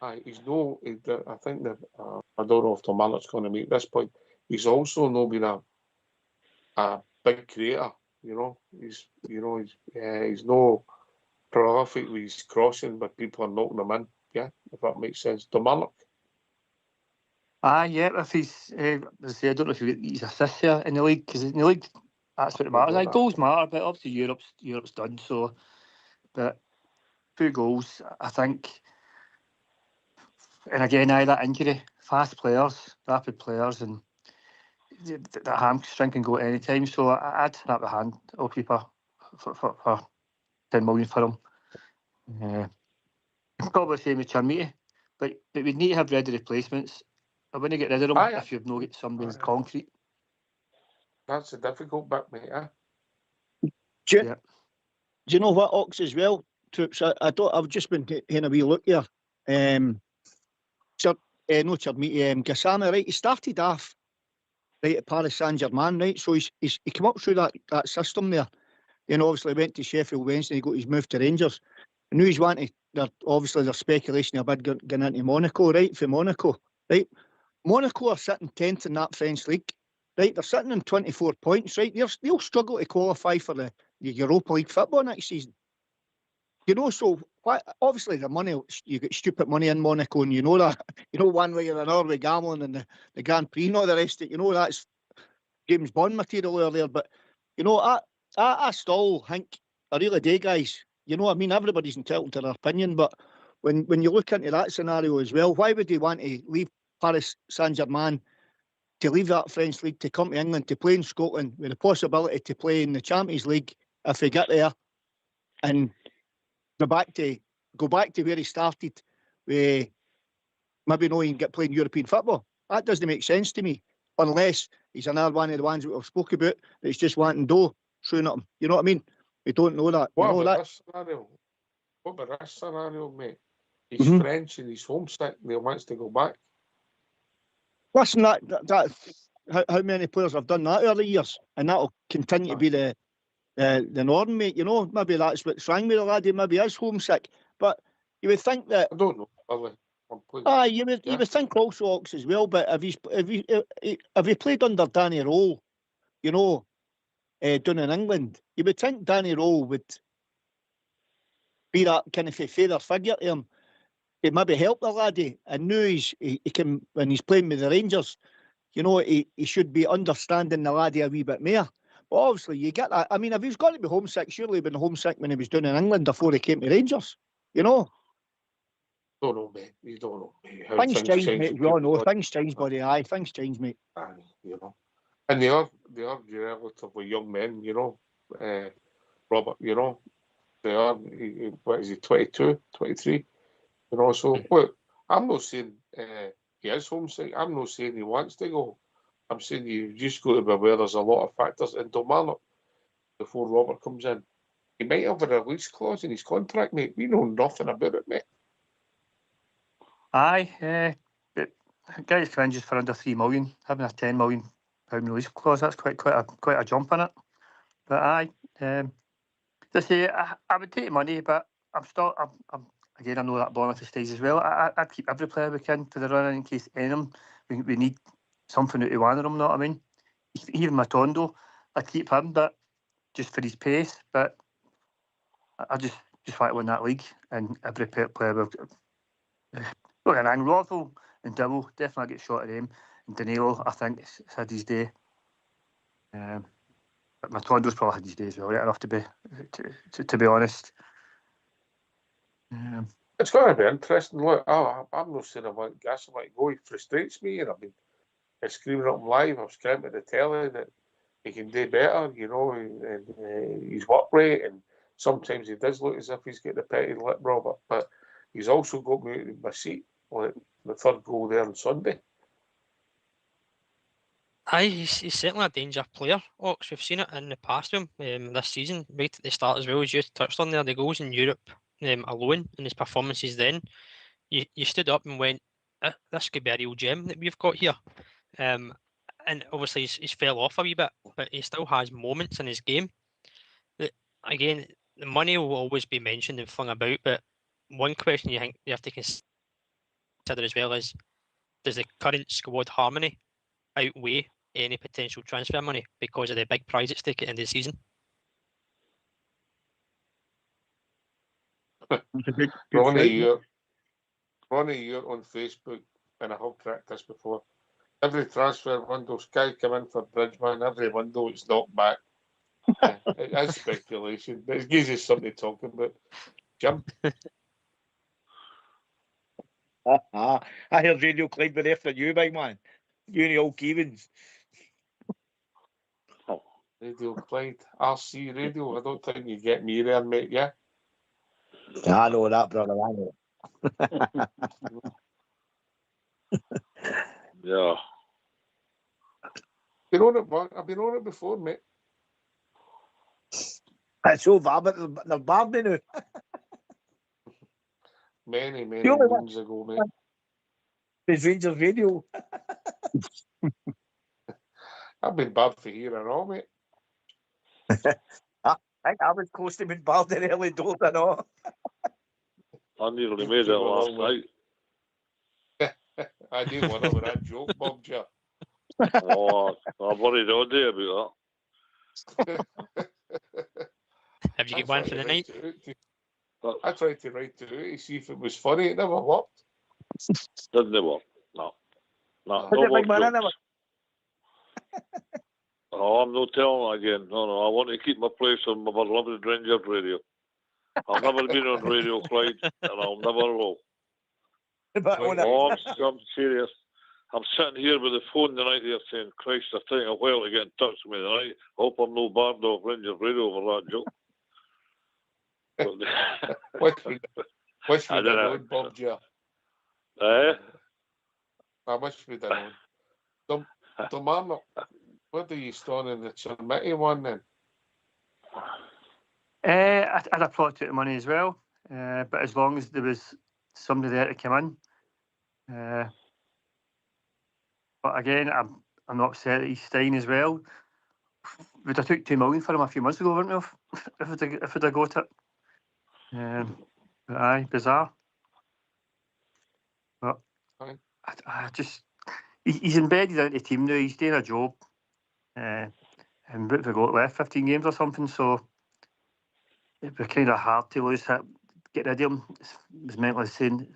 Aye, he's no. I think that I don't know if Kilmarnock's going to make this point. He's also not been a big creator. You know, he's no prolific with his crossing, but people are knocking him in. Yeah, if that makes sense. Kilmarnock. Yeah. If he's, as I say, I don't know if he's assists here in the league, because in the league, that's what it matters. Goals matter, but obviously Europe's done. So, but 2 goals, I think. And again, that injury, fast players, rapid players, and that hamstring can go at any time. So I'd snap the hand goalkeeper for 10 million for him. Probably the same with Chermiti, but we'd need to have ready replacements. I wouldn't get rid of them if you've not got somebody in concrete. That's a difficult bit, mate. Do you know what, Ox, as well, Troops? I've just been having a wee look here. Gassama, right? He started off right at Paris Saint-Germain, right? So he came up through that system there, Then obviously went to Sheffield Wednesday, he got his move to Rangers. And now he's wanting, obviously there's speculation about going into Monaco, right, for Monaco, right? Monaco are sitting 10th in that French league, right? They're sitting on 24 points, right? They'll struggle to qualify for the Europa League football next season. You know, so obviously the money, you get stupid money in Monaco, and you know that, you know, one way or another with gambling and the Grand Prix and all the rest of it, you know, that's James Bond material earlier. But, you know, I still think, I really do, guys. You know, I mean, everybody's entitled to their opinion, but when you look into that scenario as well, why would he want to leave Paris Saint-Germain, to leave that French league, to come to England, to play in Scotland, with the possibility to play in the Champions League if he get there, and go back to where he started, with maybe not even get playing European football? That doesn't make sense to me, unless he's another one of the ones that we've spoke about that's just wanting dough thrown at him. You know what I mean? We don't know that. What You know about that. this scenario? What about this scenario, mate? He's French and he's homesick and he wants to go back. Listen, how many players have done that over the years, and that'll continue to be the norm, mate. You know, maybe that's what's wrong with the laddie. Maybe he is homesick, but you would think that. I don't know, really. You would think also Ox as well. But if he played under Danny Rowe, you know, down in England, you would think Danny Rowe would be that kind of a feather figure to him. It maybe help the laddie, and now he can, when he's playing with the Rangers, you know, he should be understanding the laddie a wee bit more. But obviously, you get that. I mean, if he's got to be homesick, surely he'd been homesick when he was down in England before he came to Rangers. You know. Don't know, mate. You don't know, mate. How Things change, mate. We all know things change, buddy. Aye, things change, mate. Aye, you know. And they are relatively young men, you know. Robert, you know, they are. What is he? 22, 23. You know, so look, I'm not saying he is homesick. I'm not saying he wants to go. I'm saying you just got to be aware there's a lot of factors in Kilmarnock before Robert comes in. He might have a release clause in his contract, mate. We know nothing about it, mate. Aye, but guys cringes for under 3 million, having a £10 million release clause. That's quite a jump in it. But aye, to say I would take money, but I'm again, I know that Boniface stage as well. I'd keep every player we can for the run in case any of them we need something out of one of them. Know what I mean? Even Matondo, I'd keep him, but just for his pace. But I just want to win that league, and every player we've got. Look, and Rodwell and Dibble definitely get shot at him. And Danilo, I think, has had his day. But Matondo's probably had his day as well, right enough to be honest. It's going to be interesting. Look, I'm not saying I want gas. I might go. He frustrates me, and I've been screaming at him live. I've screamed at the telly that he can do better, you know, and he's work rate, and sometimes he does look as if he's getting a petty lip, Robert, but he's also got me out of my seat, like the third goal there on Sunday. Aye, he's certainly a danger player, Ox. We've seen it in the past with him this season, right at the start as well, as you touched on there, the goals in Europe alone, and his performances then. You stood up and went, this could be a real gem that we've got here. And obviously he's fell off a wee bit, but he still has moments in his game. That, again, the money will always be mentioned and flung about, but one question you think you have to consider as well is, does the current squad harmony outweigh any potential transfer money because of the big prize at stake at the end of the season? Ronnie, you're on Facebook, and I have tracked this before. Every transfer window, Sky come in for Bridgman. Every window, it's knocked back. It is speculation, but it gives you something to talk about. Jim? I heard Radio Clyde were after you, big man. You and the old Kevins. Radio Clyde, RC Radio. I don't think you get me there, mate, yeah? I know that, brother. I know. Yeah. I've been on it before, mate. It's so bad, but they're bad now. Many moons ago, mate. It's Rangers Radio. I've been bad for here and all, mate. I think I was close to being barred in early doors, I know. I nearly made it last night. I didn't want to with that joke, Bob Jar. Oh, I worried all day about Have you got one for the night? that. I tried to write to it to see if it was funny. It never worked. Didn't work. No. No, Was no it more big man anyway? jokes. Oh, I'm not telling again. No. I want to keep my place on my beloved Rangers radio. I've never been on Radio Clyde, and I'll never will. But Right. on it. Oh, I'm serious. I'm sitting here with the phone tonight there saying, Christ, it's taking a while to get in touch with me tonight. Hope I'm no barred off Rangers radio over that joke. Wish I we'd don't have know. known, Bob Jar. I wish we'd have known. The man, what do you stand in the Chalmette one then? I'd have probably took the money as well, but as long as there was somebody there to come in. But again, I'm not upset that he's staying as well. Would have took 2 million for him a few months ago, wouldn't we? If we'd have got it. But aye, bizarre. But I just he's embedded into the team now. He's doing a job, and what have we got left? 15 games or something. So it'd be kind of hard to lose it, get rid of him. It's mental saying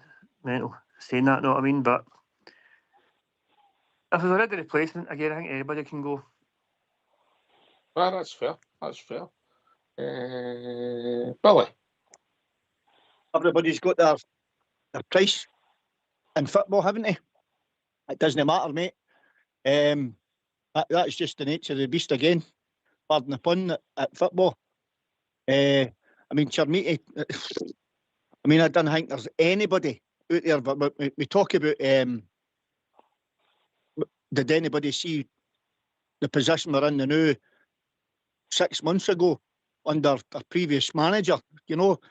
that, know what I mean? But if there's a ready replacement, again, I think anybody can go. Well, that's fair. That's fair. Billy. Everybody's got their price in football, haven't they? It doesn't matter, mate. That's just the nature of the beast again. Pardon the pun at football. I mean, Chermiti, I don't think there's anybody out there, but we talk about did anybody see the position we're in now 6 months ago under a previous manager? You know,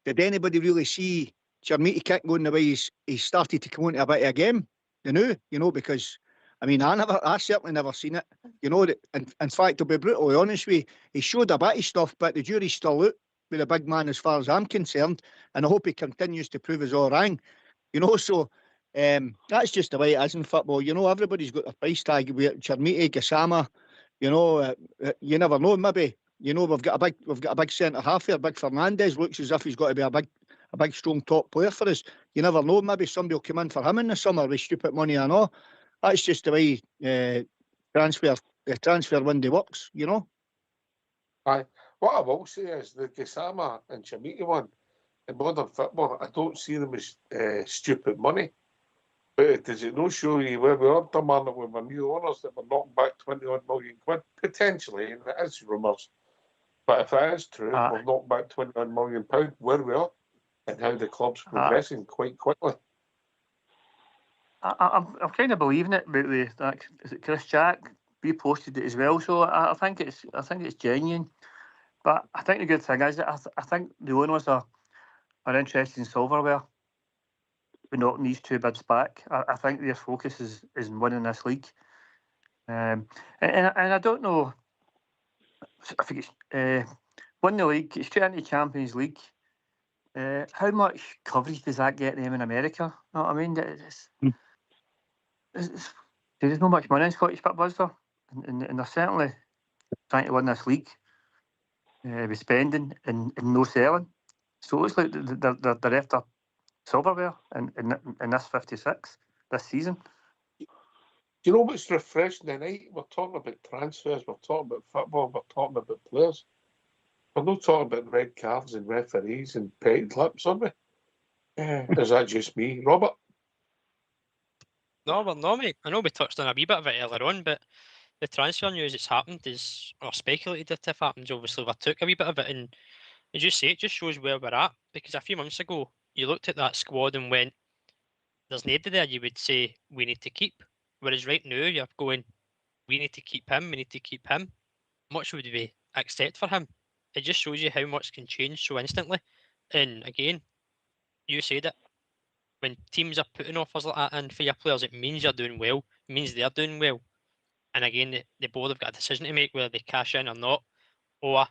did anybody really see Chermiti kick going the way he started to come into a bit of a game? You know, because I certainly never seen it. You know, in fact, to be brutally honest with you, he showed a bit of stuff, but the jury's still out with the big man as far as I'm concerned, and I hope he continues to prove his all wrong. You know, so that's just the way it is in football. You know, everybody's got a price tag with Chermiti, Gassama. You know, you never know. Maybe we've got a big centre half here. Big Fernandez looks as if he's got to be a big strong top player for us. You never know. Maybe somebody will come in for him in the summer with stupid money and all. That's just the way transfer window works. You know. Aye. What I will say is the Gassama and Chermiti one in modern football, I don't see them as stupid money. But does it not show you where we are demanding with our new owners that we're knocking back 21 million quid? Potentially, and it is rumours. But if that is true, we'll knock back £21 million where we are and how the club's progressing quite quickly. I'm kind of believing it about that. Is it Chris Jack reposted it as well? So I think it's genuine. But I think the good thing is that I think the owners are interested in silverware. We're knocking these 2 bids back. I think their focus is in winning this league. And I don't know. I think it's win the league. It's straight into Champions League. How much coverage does that get them in America? You know what I mean? There's not much money in Scottish football, is there? And they're certainly trying to win this league. With spending and no selling. So it's like they're after silverware in this 56 this season. Do you know what's refreshing tonight? We're talking about transfers, we're talking about football, we're talking about players. We're not talking about red cards and referees and petty lips, are we? Is that just me, Robert? No, well, no, mate. I know we touched on a wee bit of it earlier on, but the transfer news that's happened or speculated if happens, obviously, we took a wee bit of it, and as you say, it just shows where we're at. Because a few months ago, you looked at that squad and went, there's nobody there you would say we need to keep. Whereas right now, you're going, we need to keep him, we need to keep him. How much would we accept for him? It just shows you how much can change so instantly. And again, you said it. When teams are putting offers like that in for your players, it means you're doing well. It means they're doing well. And again, the board have got a decision to make whether they cash in or not, or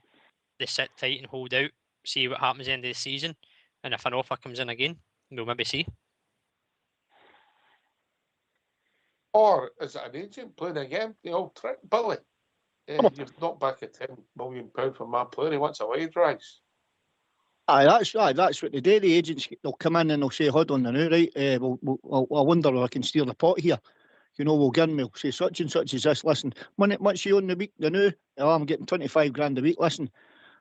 they sit tight and hold out, see what happens at the end of the season, and if an offer comes in again, we'll maybe see. Or is it an agent playing again? The old trick, Billy. You've knocked back a £10 million for my player. He wants a wide rise. That's what they do. The agents, they'll come in and they'll say, hold on now, right? I wonder if I can steer the pot here. You know, we'll give him, we'll say such and such is this. Listen, what's you on the week? The new, oh, I'm getting 25 grand a week. Listen,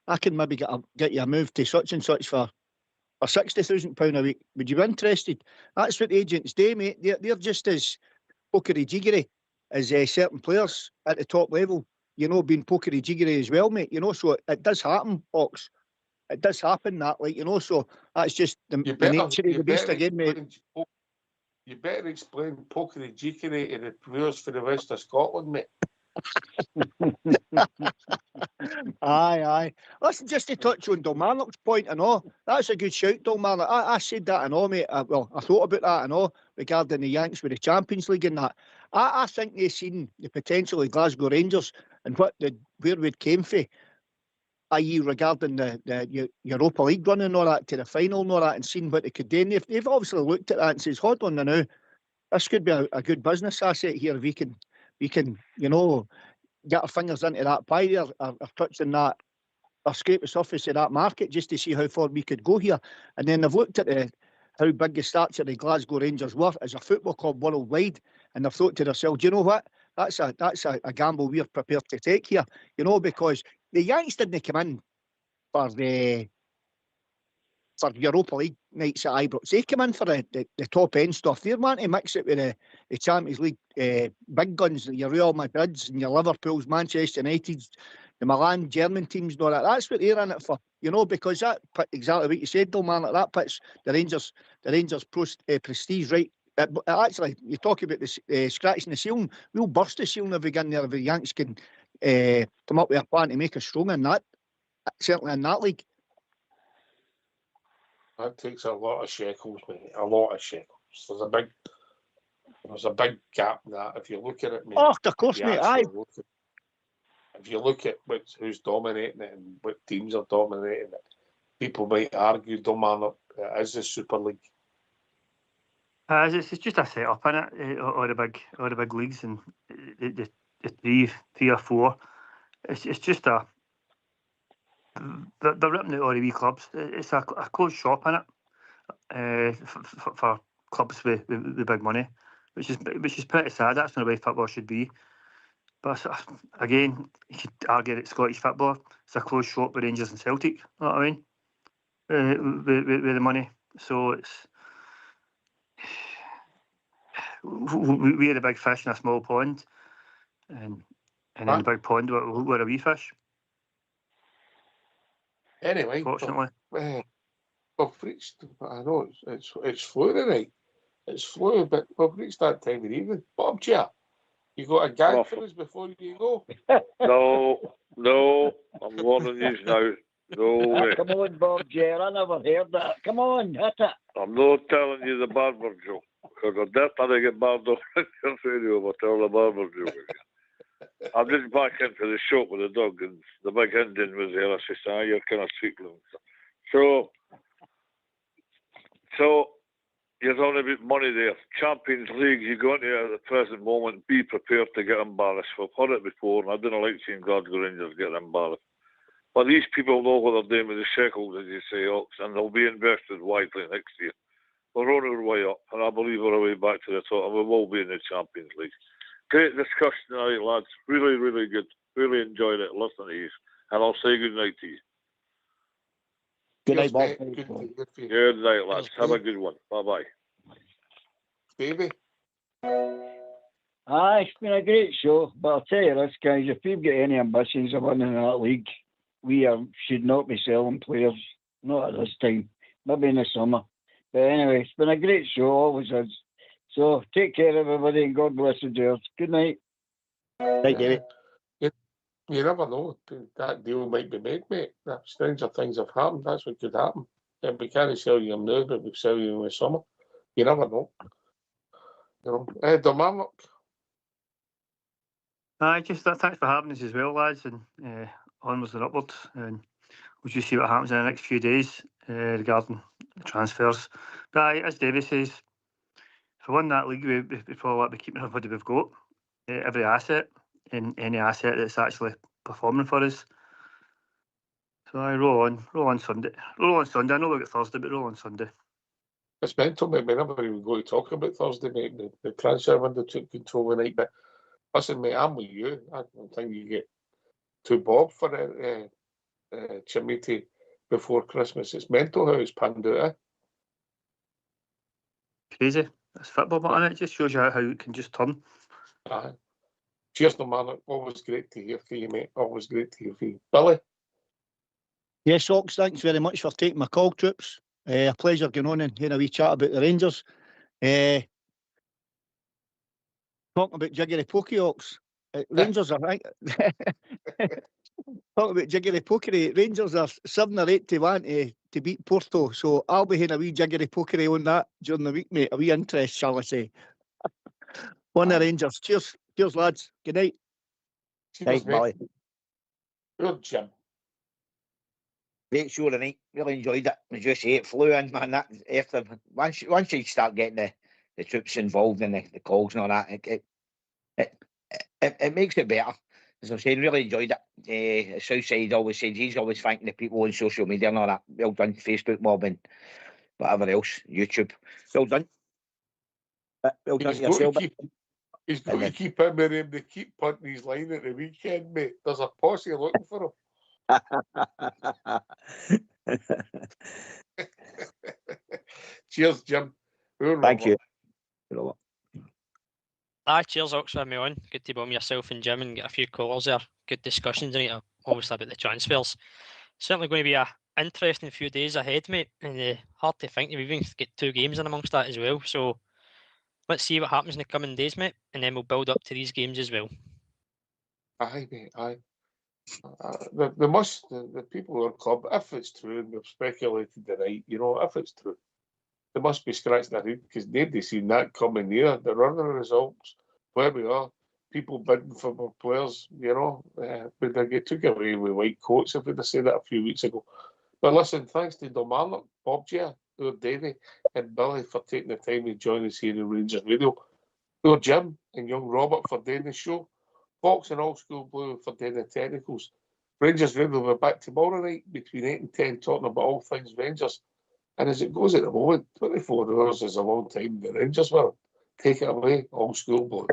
I can maybe get you a move to such and such for £60,000 a week. Would you be interested? That's what the agents do, mate. They're just as pokery jiggery as certain players at the top level. You know, being pokery jiggery as well, mate. You know, so it does happen, Ox. It does happen that, like, you know, so that's just the nature of the beast again, mate. You better explain pokery jiggery to the viewers for the rest of Scotland, mate. Aye. Listen, just to touch on Dalmarnock's point and all, that's a good shout, Dalmarnock. I said that and all, mate. I thought about that and all regarding the Yanks with the Champions League and that. I think they've seen the potential of Glasgow Rangers and where we'd came for, i.e. regarding the Europa League run and all that to the final and all that, and seen what they could do. And they've obviously looked at that and says, hold on now, this could be a good business asset here if we can, you know, get our fingers into that pie there, or touching that, or scrape the surface of that market just to see how far we could go here. And then they've looked at how big the stature of Glasgow Rangers were as a football club worldwide, and they've thought to themselves, you know what? That's a gamble we're prepared to take here, you know, because the Yanks didn't come in for Europa League nights at Ibrox. They come in for the top end stuff. They want to mix it with the Champions League big guns, your Real Madrids and your Liverpools, Manchester Uniteds, the Milan German teams and all that. That's what they're in it for, you know, because that exactly what you said, though, man. Like that puts the Rangers prestige right. Actually, you talk about the scratching the ceiling. We'll burst the ceiling if we get in there if the Yanks can come up with a plan to make us strong in that. Certainly in that league. That takes a lot of shekels, mate. A lot of shekels. There's a big gap in that. If you look at it, mate. Oh, of course, mate. Aye. If you look at who's dominating it and what teams are dominating it, people might argue Dalmarnock is the Super League. It's just a set up in it, all the big leagues and the three or four. It's just they're ripping out all the wee clubs. It's a closed shop in it for clubs with big money, which is pretty sad. That's not the way football should be. But again, you could argue that Scottish football it's a closed shop with Rangers and Celtic. You know what I mean? With the money, so it's. We are the big fish in a small pond, and in the big pond we're a wee fish. Anyway, fortunately, we've reached. I know it's flu tonight. It's flu, but we've reached that time of the evening. Bob Chair, you got a gag for us before you go? No, I'm warning you now. No way. Come on, Bob Chair. I never heard that. Come on, hit it. I'm not telling you the barber joke. Because I dare not get barred off your radio if I tell the barber joke again. I'm just back into the shop with the dog and the big Indian was there. I said, you're kind of sweetling. So you're talking about money there. Champions League, you go into it at the present moment, be prepared to get embarrassed. We've heard it before, and I don't like seeing Glasgow Rangers get embarrassed. But these people know what they're doing with the shekels, as you say, Ox, and they'll be invested widely next year. We're on our way up, and I believe we're on our way back to the top, and we will be in the Champions League. Great discussion tonight, lads. Really, really good. Really enjoyed it listening to you. And I'll say good night to you. Good night, Bob. Good night, lads. Have a good one. Bye-bye. Baby. It's been a great show, but I'll tell you this, guys, if we've got any ambitions of winning that league, we should not be selling players. Not at this time. Maybe in the summer. But anyway, it's been a great show, always is. So take care, everybody, and God bless the Jers. Good night. Right, David. You never know. That deal might be made, mate. Stranger things have happened. That's what could happen. And we can't sell you them now, but we sell you in the summer. You never know. You know, Dalmarnock. just thanks for having us as well, lads, and onwards and upwards. And we'll just see what happens in the next few days regarding the transfers. But as David says, if we win that league, we probably want to be keeping everybody we've got, every asset, and any asset that's actually performing for us. So I roll on Sunday. Roll on Sunday. I know we've got Thursday, but roll on Sunday. It's mental, mate. We never even go to talk about Thursday, mate. The transfer window took control of the night. But listen, mate, I'm with you. I don't think you get too bob for Chimiti before Christmas. It's mental how it's panned out. Eh? Crazy. That's football, but it just shows you how it can just turn. Cheers, no man. Always great to hear from you, mate. Always great to hear from you. Billy? Yes, Ox, thanks very much for taking my call, troops. A pleasure going on and having a wee chat about the Rangers. Talking about jiggery pokey, Ox. Rangers are talking about jiggery pokery. Rangers are 7 or 8 to 1 to beat Porto. So I'll be having a wee jiggery pokery on that during the week, mate. A wee interest, shall I say. On the Rangers. Cheers. Cheers, lads. Good night. Cheers, mate. Good, Jim. Great show tonight. Really enjoyed it. As you say, it flew in, man. That after once you start getting the troops involved in the calls and all that, it makes it better. As I'm saying, really enjoyed it. Southside always said he's always thanking the people on social media and all that. Well done, Facebook mob and whatever else, YouTube. Well done. Well done to yourself. He's got to keep him in him. They keep punting his line at the weekend, mate. There's a posse looking for him. Cheers, Jim. Thank you. Cheers, Ox, for me on. Good to be on yourself and Jim and get a few callers there. Good discussions tonight, obviously, about the transfers. Certainly going to be an interesting few days ahead, mate. And hard to think we've even get 2 games in amongst that as well. So let's see what happens in the coming days, mate. And then we'll build up to these games as well. Aye, mate, aye. The people on club, if it's true, and we've speculated tonight, if it's true, they must be scratching their head because nobody's seen that coming near. The running results, where we are, people bidding for more players, would they get took away with white coats if we'd have said that a few weeks ago. But listen, thanks to Domarnock, Bob Gia, Davey, and Billy for taking the time to join us here in Rangers Radio. Jim and young Robert for doing the show. Fox and Old School Blue for doing the technicals. Rangers Radio will be back tomorrow night between 8 and 10 talking about all things Rangers. And as it goes at the moment, 24 hours is a long time in the Rangers world. Take it away, Old School Blue.